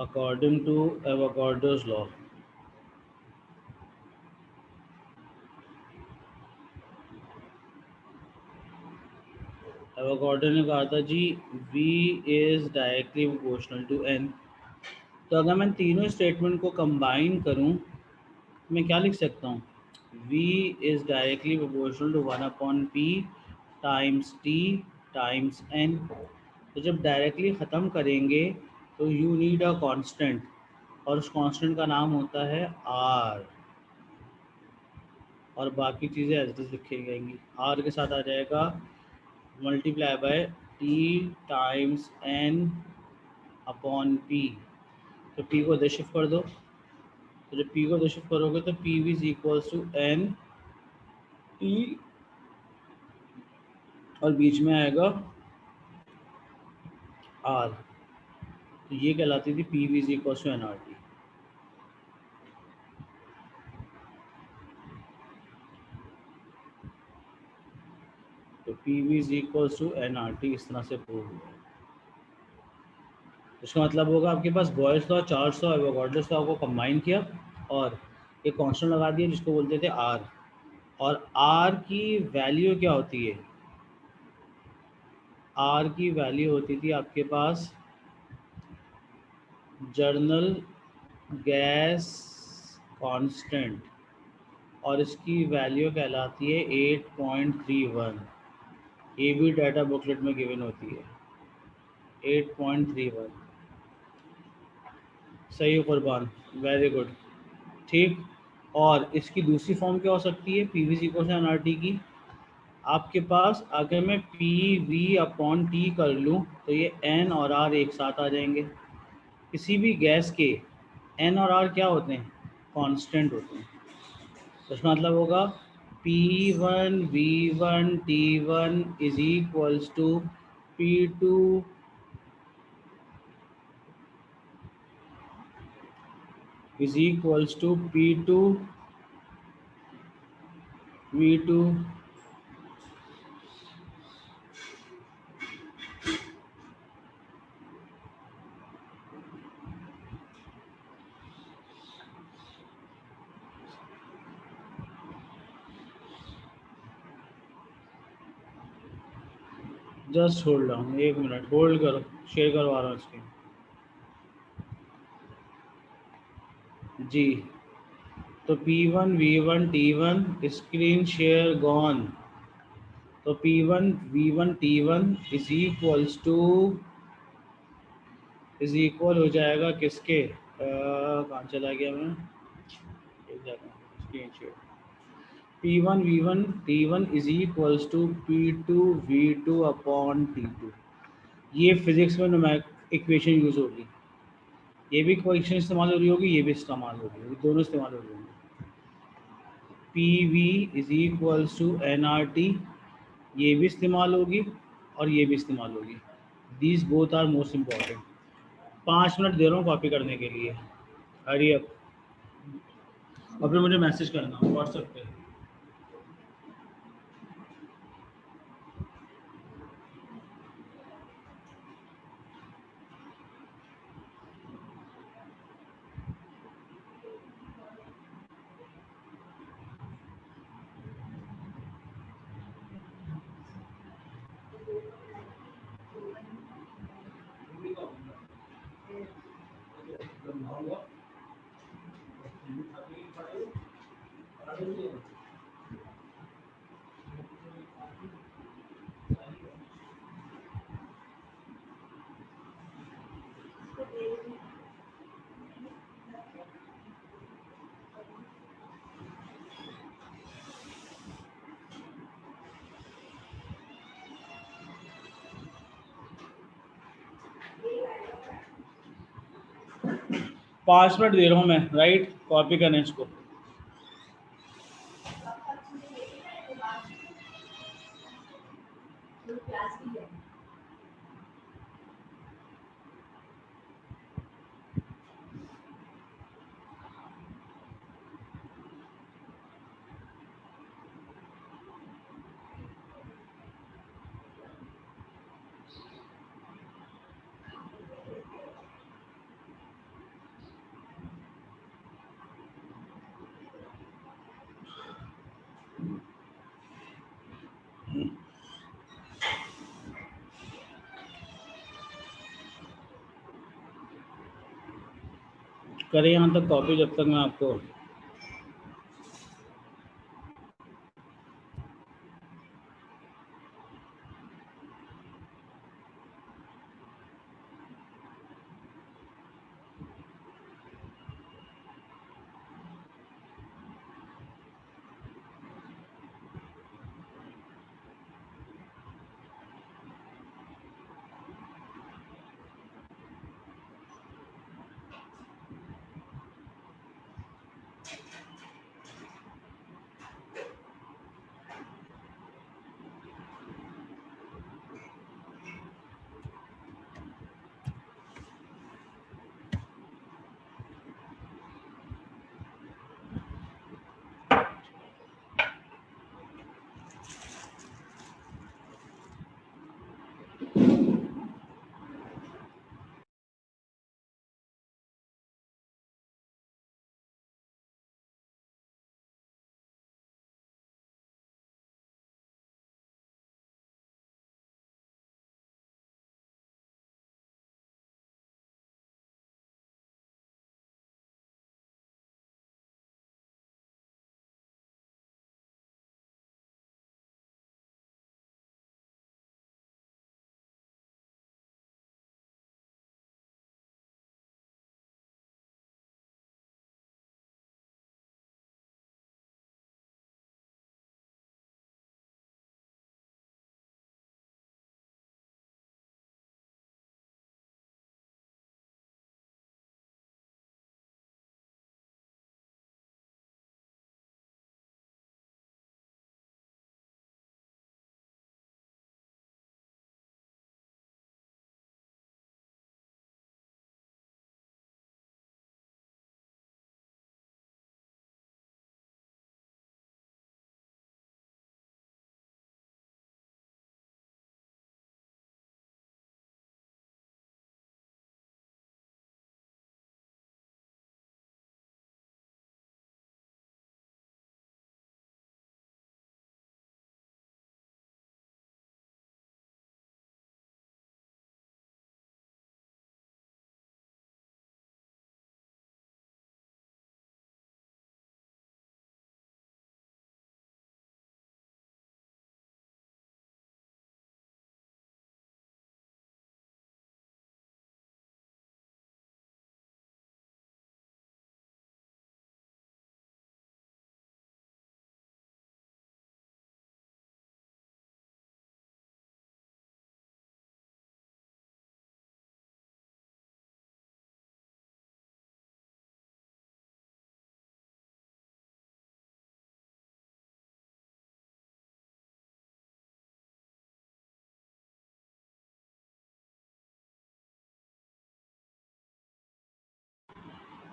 Avogadro's law। Avogadro ने कहा था जी V is directly proportional to N। तो अगर मैं तीनों स्टेटमेंट को कंबाइन करूं तो मैं क्या लिख सकता हूं? V is directly proportional to 1/P times T times N। तो जब डायरेक्टली ख़त्म करेंगे तो यू नीड अ कांस्टेंट, और उस कांस्टेंट का नाम होता है R, और बाकी चीज़ें एज इट इज लिखी जाएंगी। R के साथ आ जाएगा multiply by T times N/P। तो P को इधर शिफ्ट कर दो, तो जब P को इधर शिफ्ट करोगे तो PV is equals to N T, और बीच में आएगा R। तो ये कहलाती थी PV is equals to NRT। तो PV is equals to NRT इस तरह से प्रूव हुआ। इसका मतलब होगा आपके पास Boyle's law, Charles law, Avogadro's law को कंबाइन किया और एक कांस्टेंट लगा दिया जिसको बोलते थे R। और R की वैल्यू क्या होती है? R की वैल्यू होती थी आपके पास जर्नल गैस कांस्टेंट, और इसकी वैल्यू कहलाती है 8.31। ये भी डाटा बुकलेट में गिवन होती है 8.31। सही हो कुर्बान, वेरी गुड, ठीक। और इसकी दूसरी फॉर्म क्या हो सकती है PV इक्वल टू NRT की? आपके पास अगर मैं PV/T कर लूँ तो ये N और R एक साथ आ जाएंगे। किसी भी गैस के N और R क्या होते हैं? कांस्टेंट होते हैं। तो इसका मतलब होगा P1 V1 T1 is equals to P2 is equals to P2 V2 just hold on, 1 minute hold करो, शेयर करवा रहा हूँ स्क्रीन जी। तो P1 V1 T1 screen share gone. तो P1 V1 T1 is equal हो जाएगा किसके, कहाँ चला गया मैं, screen share. P1 V1 T1 is equals to P2 V2 upon T2। ये फिजिक्स में न्यूमेरिक इक्वेशन यूज होगी, ये भी इक्वेशन इस्तेमाल हो रही होगी, ये भी इस्तेमाल हो रही होगी, दोनों इस्तेमाल हो रही होंगी। PV is equals to NRT, ये भी इस्तेमाल होगी और ये भी इस्तेमाल होगी। These both are most important. 5 minute दे रहा हूँ कॉपी करने के लिए, हरी अप। और फिर मुझे मैसेज करना व्हाट्सएप पे। पाँच मिनट दे रहा हूँ मैं, राइट, कॉपी करना इसको। करें यहाँ तक कॉपी, जब तक मैं आपको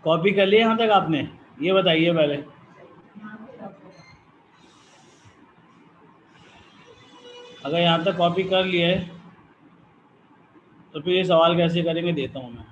कॉपी कर लिया यहाँ तक आपने, ये बताइए पहले। अगर यहाँ तक कॉपी कर लिया है तो फिर ये सवाल कैसे करेंगे, देता हूँ मैं।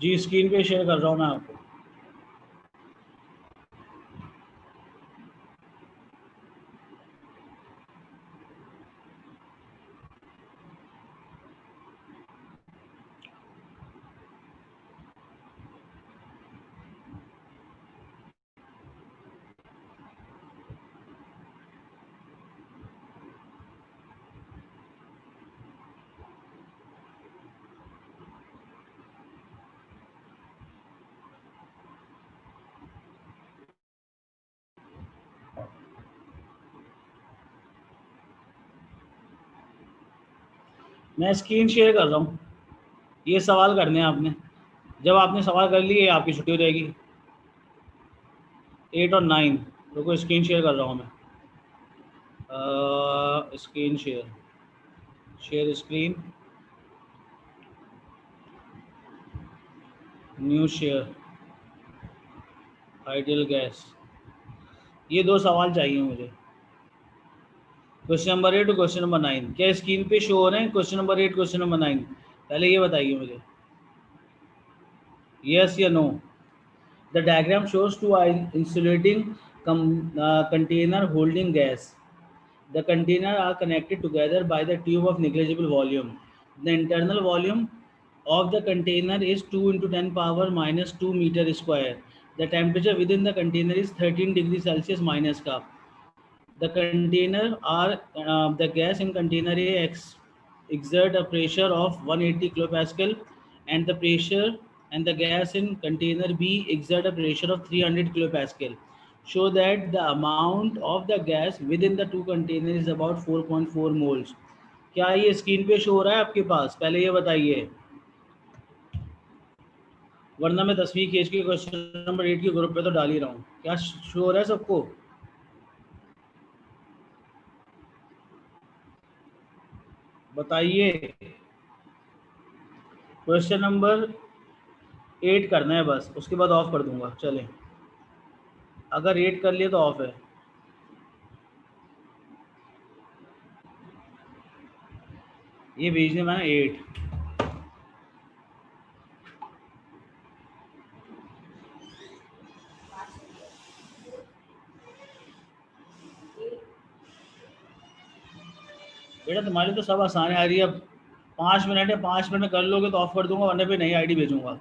जी स्क्रीन पे शेयर कर रहा हूँ मैं आपको। मैं स्क्रीन शेयर कर रहा हूँ, ये सवाल करने हैं आपने। जब आपने सवाल कर लिए आपकी छुट्टी हो जाएगी। 8 और 9 रुको, स्क्रीन शेयर कर रहा हूँ मैं। Screen share screen, new share, ideal gas. ये 2 सवाल चाहिए मुझे, क्वेश्चन नंबर 8 और क्वेश्चन नंबर 9। क्या स्क्रीन पे शो हो रहे हैं क्वेश्चन नंबर 8 क्वेश्चन नंबर 9? पहले ये बताइए मुझे, यस या no. The diagram shows two insulating container holding gas. The containers are connected together by the tube of negligible volume. The internal volume of the container is 2 into 10 power minus 2 meter square. The temperature within the container is 13 degrees Celsius minus का. The container are the gas in container A exert a pressure of 180 kilopascal, and the pressure and the gas in container B exert a pressure of 300 kilopascal. Show that the amount of the gas within the two containers is about 4.4 moles. क्या ये screen पे show हो रहा है आपके पास? पहले ये बताइए, वरना मैं 10वीं केज के क्वेश्चन नंबर 8 के ग्रुप पे तो डाल ही रहा हूँ। क्या शो हो रहा है सबको? बताइए। क्वेश्चन नंबर 8 करना है बस, उसके बाद ऑफ कर दूंगा। चलें, अगर 8 कर लिए तो ऑफ है। ये भेजने में 8। बेटा तुम्हारी तो सब आसान आ रही है। अब 5 मिनट है, 5 मिनट में कर लोगे तो ऑफ कर दूंगा, वरना फिर नई आईडी भेजूंगा।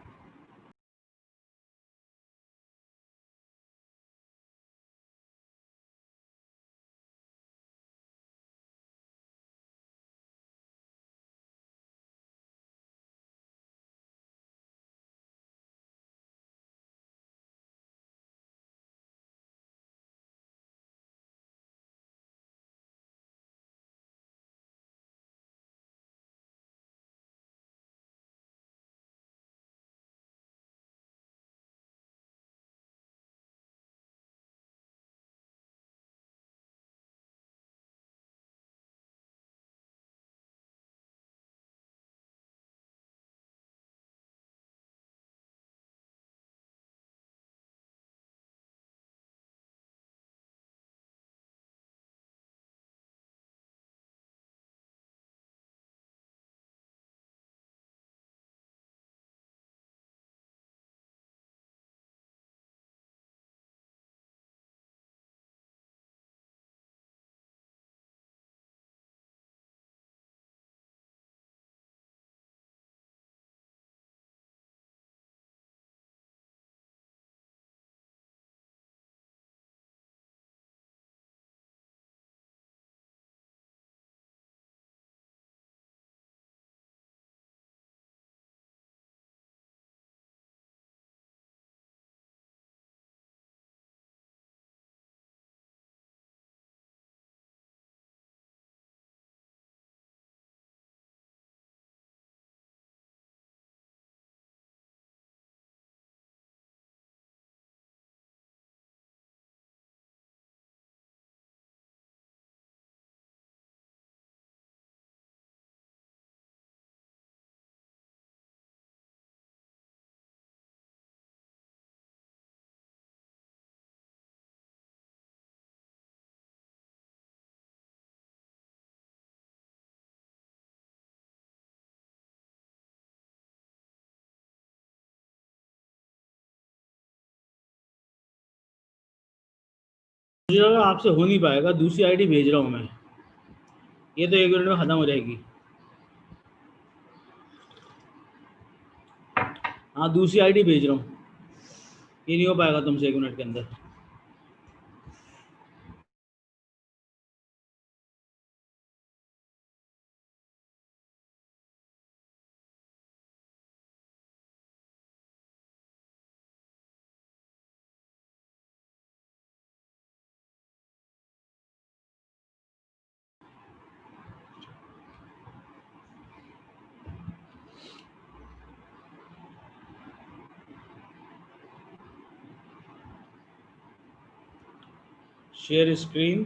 मुझे लगा आपसे हो नहीं पाएगा, दूसरी आईडी भेज रहा हूँ मैं, ये तो 1 मिनट में ख़त्म हो जाएगी। हाँ दूसरी आईडी भेज रहा हूँ, ये नहीं हो पाएगा तुमसे 1 मिनट के अंदर। Share screen.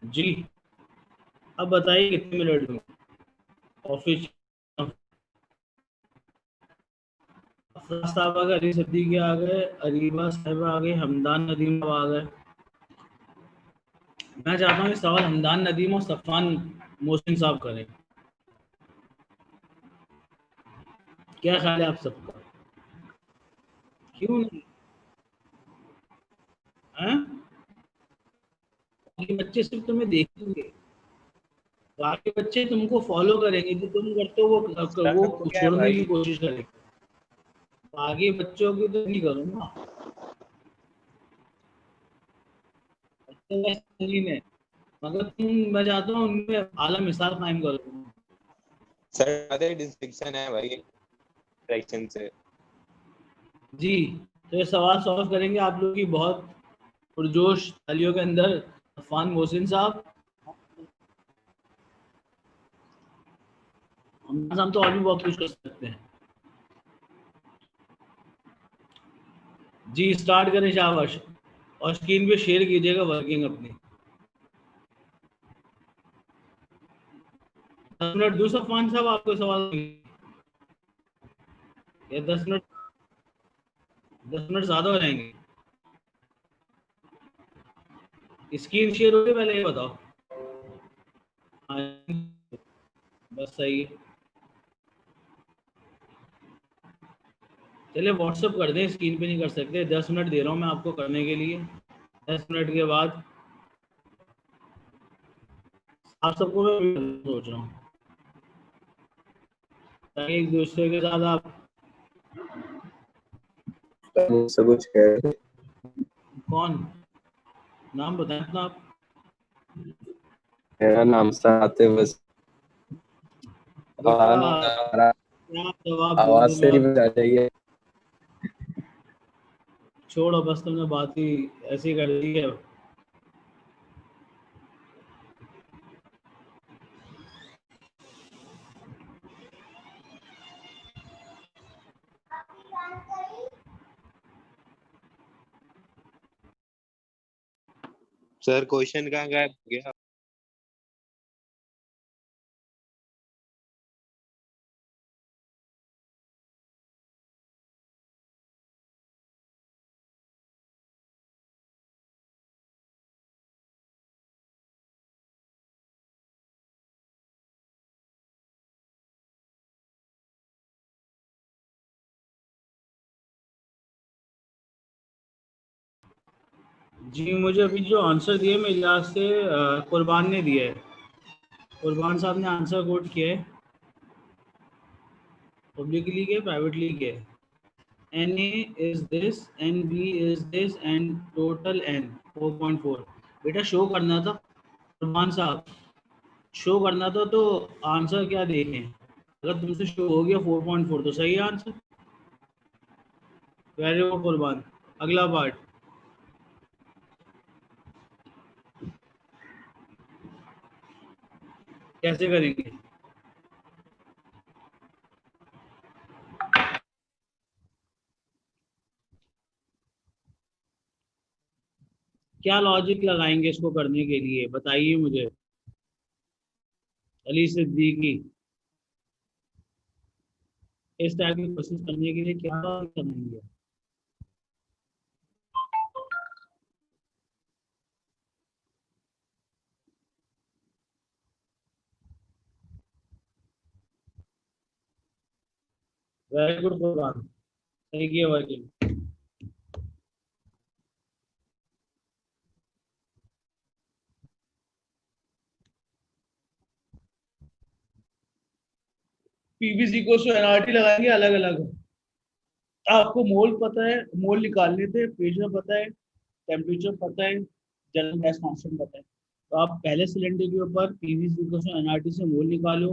जी अब बताइए कितने मिनट में ऑफिस। साहब आ गए, अली सिद्दीकी आ गए, अरीबा साहब आ गए, हमदान नदीम आ गए। मैं चाहता हूँ इस सवाल हमदान नदीम और सफ़ान मोहसिन साहब करें, क्या ख्याल है आप सबका? क्यों नहीं? हैं? ये बच्चे सिर्फ तुम्हें देखेंगे, बाकी बच्चे तुमको फॉलो करेंगे, जो तुम करते हो स्टार्ट हो वो गया है छोड़ने की भाई। कोशिश करेंगे। बाकी बच्चों की तो नहीं करूँगा, बच्चे वैसे नहीं है, मगर मैं चाहता हूँ उनमें आला मिसाल कायम करूँ। सर ज्यादा डिस्ट्रैक्शन है भाई डिस्ट्रैक्शन से। जी तो ये सवाल सॉल्व करेंगे आप लोग की बहुत पुरजोश तालियों के अंदर अफान मोहसिन साहब। हम तो और भी बहुत कुछ कर सकते हैं। जी स्टार्ट करें शाबाश, और स्क्रीन पे शेयर कीजिएगा वर्किंग अपनी। 10 मिनट दूँ अफान साहब आपको सवाल, या 10 मिनट, 10 मिनट ज़्यादा हो जाएंगे? स्क्रीन शेयर हो गई पहले ये बताओ। हाँ बस सही है, चलिए व्हाट्सअप कर दें, स्क्रीन पे नहीं कर सकते। 10 मिनट दे रहा हूँ मैं आपको करने के लिए, 10 मिनट के बाद आप सबको मैं सोच रहा हूँ ताकि एक दूसरे के साथ आप। मुझसे कुछ कह रहे थे। कौन? नाम बताएं अपना आप। मेरा नाम सनाते बस बेटा आवाज क्या जवाब दूँ से नहीं तुम्हें? बता चाहिए। छोड़ो बस, तुमने बात ही ऐसी कर दी है। सर क्वेश्चन कहाँ गायब हो गया? जी मुझे अभी जो आंसर दिए मेरे लिहाज से कुर्बान ने दिया है, कुर्बान साहब ने आंसर कोट किया है, पब्लिकली किया प्राइवेटली किया है। NA is this, NB is this and total N 4.4। बेटा शो करना था कुर्बान साहब, शो करना था तो आंसर क्या देखें? अगर तुमसे शो हो गया 4.4 तो सही है आंसर। वेरी गुड कुर्बान। अगला पार्ट कैसे करेंगे? क्या लॉजिक लगाएंगे इसको करने के लिए, बताइए मुझे। अली सिद्दीकी, इस टाइप की क्वेश्चन करने के लिए क्या लॉजिक लगाएंगे? वेरी गुड प्रोग्राम, सही किया वर्किंग। पीवीसी को एनआरटी लगाएंगे अलग अलग। आपको मोल पता है, मोल निकालने थे, प्रेशर पता है, टेम्परेचर पता है, जनरल गैस कांस्टेंट पता है। तो आप पहले सिलेंडर के ऊपर पीवीसी को एनआरटी से मोल निकालो,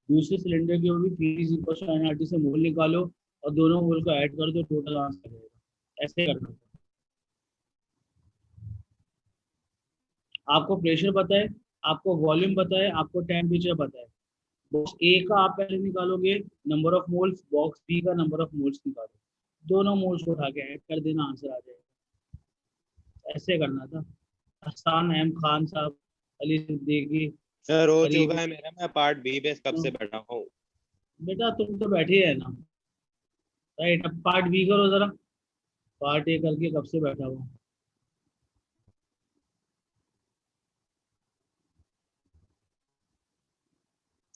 दूसरे सिलेंडर के ऊपर भी पीवीसी को एनआरटी से मोल निकालो, और दोनों मोल को ऐड कर दो, टोटल आंसर आएगा। ऐसे करना। आपको प्रेशर पता है, आपको वॉल्यूम पता है, आपको टेम्परेचर पता है। बॉक्स ए का आप पहले निकालोगे number of moles, box B का नंबर ऑफ मोल्स निकालो, दोनों मोल्स को उठा के ऐड कर देना, आंसर आ जाएगा। ऐसे करना था। हसन अहम खान साहब, अली सिद्दीकी, सर हो करीब। चुका है मेरा, मैं पार्ट बी पे कब से बैठा हूँ। बेटा तुम तो बैठे है ना, राइट। अब पार्ट बी करो जरा, पार्ट ए करके कब से बैठा हुआ।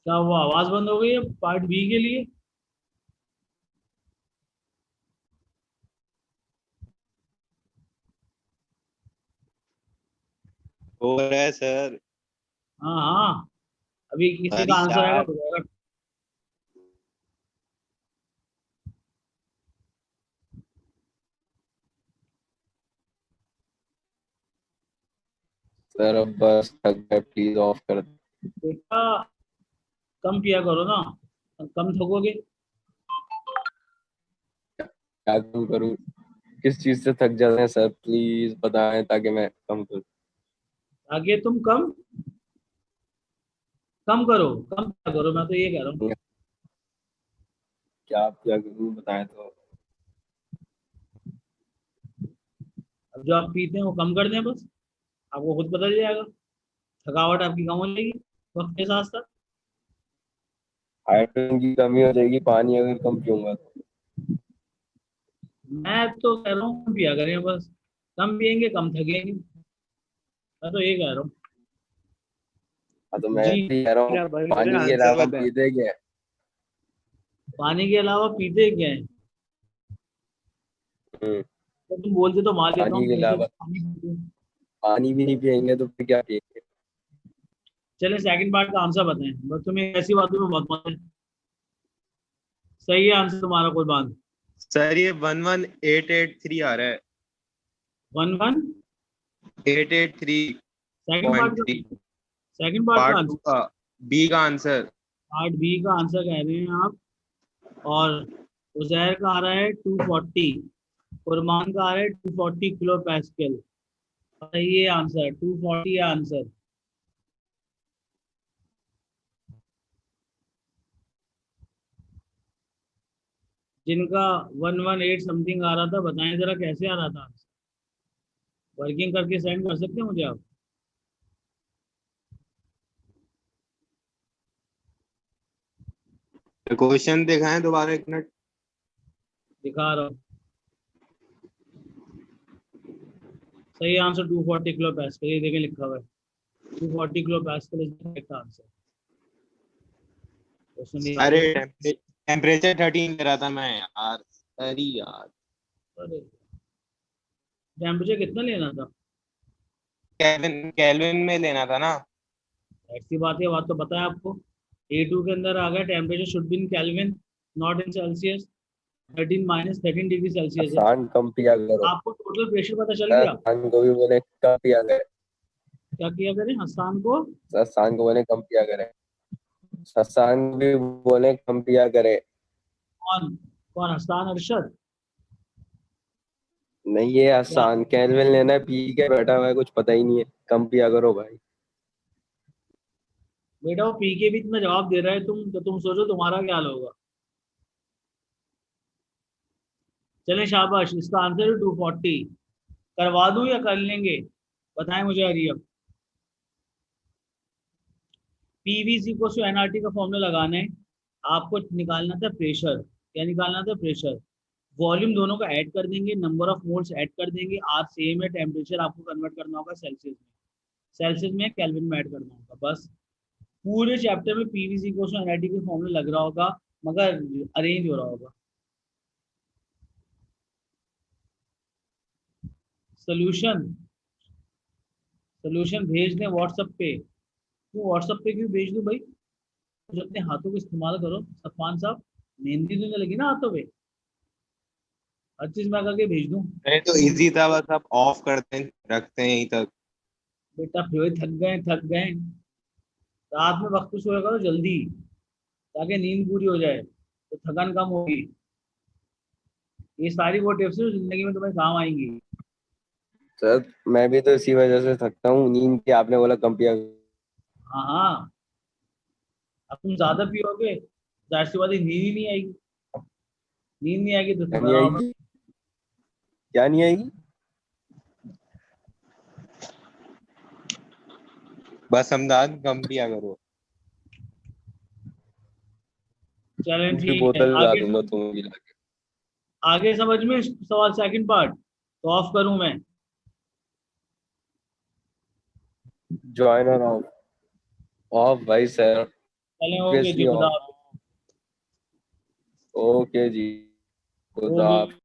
क्या वो आवाज बंद हो गई है पार्ट बी के लिए? हो रहा है सर। हाँ हाँ, अभी किसी का अरे आंसर आएगा यार, तो जाएगा। सर अब बस थक गए, प्लीज ऑफ कर दो। बेटा कम पिया करो ना, कम थकोगे। क्या कम करूं? किस चीज से थक जाते हैं सर, प्लीज बताएं ताकि मैं कम करूं। आगे तुम कम कम करो, कम क्या करो, मैं तो ये कह रहा हूँ। क्या करूं बताएं तो। अब जो आप पीते हैं वो कम कर दें बस, आपको खुद पता चल जाएगा, थकावट आपकी कम हो जाएगी वक्त के साथ साथ। हाइड्रोजन की कमी हो जाएगी पानी अगर कम पीऊंगा तो। मैं तो कह रहा हूँ कम पिया करें बस, कम पियेंगे कम थकेंगे, मैं तो ये कह रहा हूँ। हाँ तो मैं जी, भी कह रहा हूँ, क्या भाई, मेरे पानी के आंसर अलावा बताए। पीते क्या है? पानी के अलावा पीते क्या है? हम्म, तो तुम बोलते तो मान लेता पानी हूँ, के जैसे अलावा पानी पीते हैं। पानी भी नहीं पियेंगे तो फिर क्या पियेंगे? चले सेकंड पार्ट का आंसर बताएं, बस तुम्हें ऐसी बातों में बहुत मजा है। सही है आंसर तुम्हारा, कोई बात। सर ये 11883 आ रहा है। 11 सेकंड पार्ट का, 883.3। सेकंड पार्ट का पार्ट टू आंसर, का बी का आंसर। पार्ट बी का आंसर कह रहे हैं आप। और उजैर का आ रहा है 240, फुरमान का आ रहा है 240 किलो पैस्कल। ये आंसर 240 है आंसर। जिनका 118 समथिंग आ रहा था, बताएं जरा कैसे आ रहा था आंसर, वर्किंग करके सेंड कर सकते हैं मुझे आप? क्वेश्चन दिखाएं दोबारा एक मिनट। दिखा रहा हूँ। सही आंसर 240 किलो पैस्कल, ये देखें लिखा हुआ है 240 kilo Pascal is correct answer. Question याद अरे है? टेम्परेचर 13 ले रहा था मैं यार। अरे यार, अरे टेम्परेचर कितना लेना था? केल्विन केल्विन में लेना था ना। ऐसी बात है, बात तो पता है आपको। A2 के अंदर आ गया temperature should be in kelvin, not in Celsius. 13 -13 degree Celsius है। आसान कम पिया करो। आपको टोटल प्रेशर पता चल सर गया? आसान को भी बोले कम पिया करे। क्या किया करें हसान को? सर आसान को बोले कम पिया करे। आसान को भी बोले कम पिया करे। कौन? कौन हसान अरशद? नहीं ये क्या? आसान कैलविन लेना है, पी के बैठा हुआ है, कुछ पता ही नहीं है। कम पिया करो भाई। बेटा वो पी के भी इतना जवाब दे रहा है, तुम तो तुम सोचो तुम्हारा क्या हाल होगा। चलें शाबाश, इसका आंसर है 240। करवा दूं या कर लेंगे? बताएं मुझे आ रही है। पीवीसी को एनआरटी का फॉर्मूला लगाना है, आपको निकालना था प्रेशर। क्या निकालना था? प्रेशर। वॉल्यूम दोनों का ऐड कर देंगे, नंबर ऑफ मोल्स ऐड कर देंगे, आर सेम है, टेम्परेचर आपको कन्वर्ट करना होगा सेल्सियस में, सेल्सियस में केल्विन में ऐड करना होगा। बस पूरे चैप्टर में पीवीसी को एनआरटी के फॉर्मूला लग रहा होगा, मगर अरेंज हो रहा होगा। सोल्यूशन, सोल्यूशन भेज दें व्हाट्सएप पे। क्यों व्हाट्सएप पे क्यों भेज दूं भाई? कुछ अपने हाथों का इस्तेमाल करो सफान साहब, मेहंदी तो नहीं लगी ना हाथों पे, हर चीज मैं करके भेज दूं। नहीं तो इजी था, बस आप ऑफ करते हैं, रखते हैं यहीं तक। बेटा फिर वही थक गए थक गए। रात में वक्त पे सोया करो जल्दी, ताकि नींद पूरी हो जाए तो थकान कम होगी। ये सारी वो टिप्स हैं जो जिंदगी में तुम्हें काम आएंगी। सर मैं भी तो इसी वजह से थकता हूँ, नींद की आपने बोला कम पिया। हाँ हाँ, अब तुम ज्यादा पियोगे जाहिर सी बात है नींद ही नहीं आएगी, नींद नहीं आएगी तो क्या नहीं थकाना होगा। आएगी? क्या नहीं आएगी? बस हमदाद कम पिया करो। चलें दूसरी ठीक है, बोतल ला आगे दूंगा तुम्हें भी लाके। आगे समझ में सवाल सेकंड पार्ट तो ऑफ करूं मैं? जॉइनर ऑफ, ऑफ भाई सर, चलें ओके जी, ऑब्वियसली खुदा ऑफ। हाफिज़। ओके जी, खुदा ओके। हाफिज़।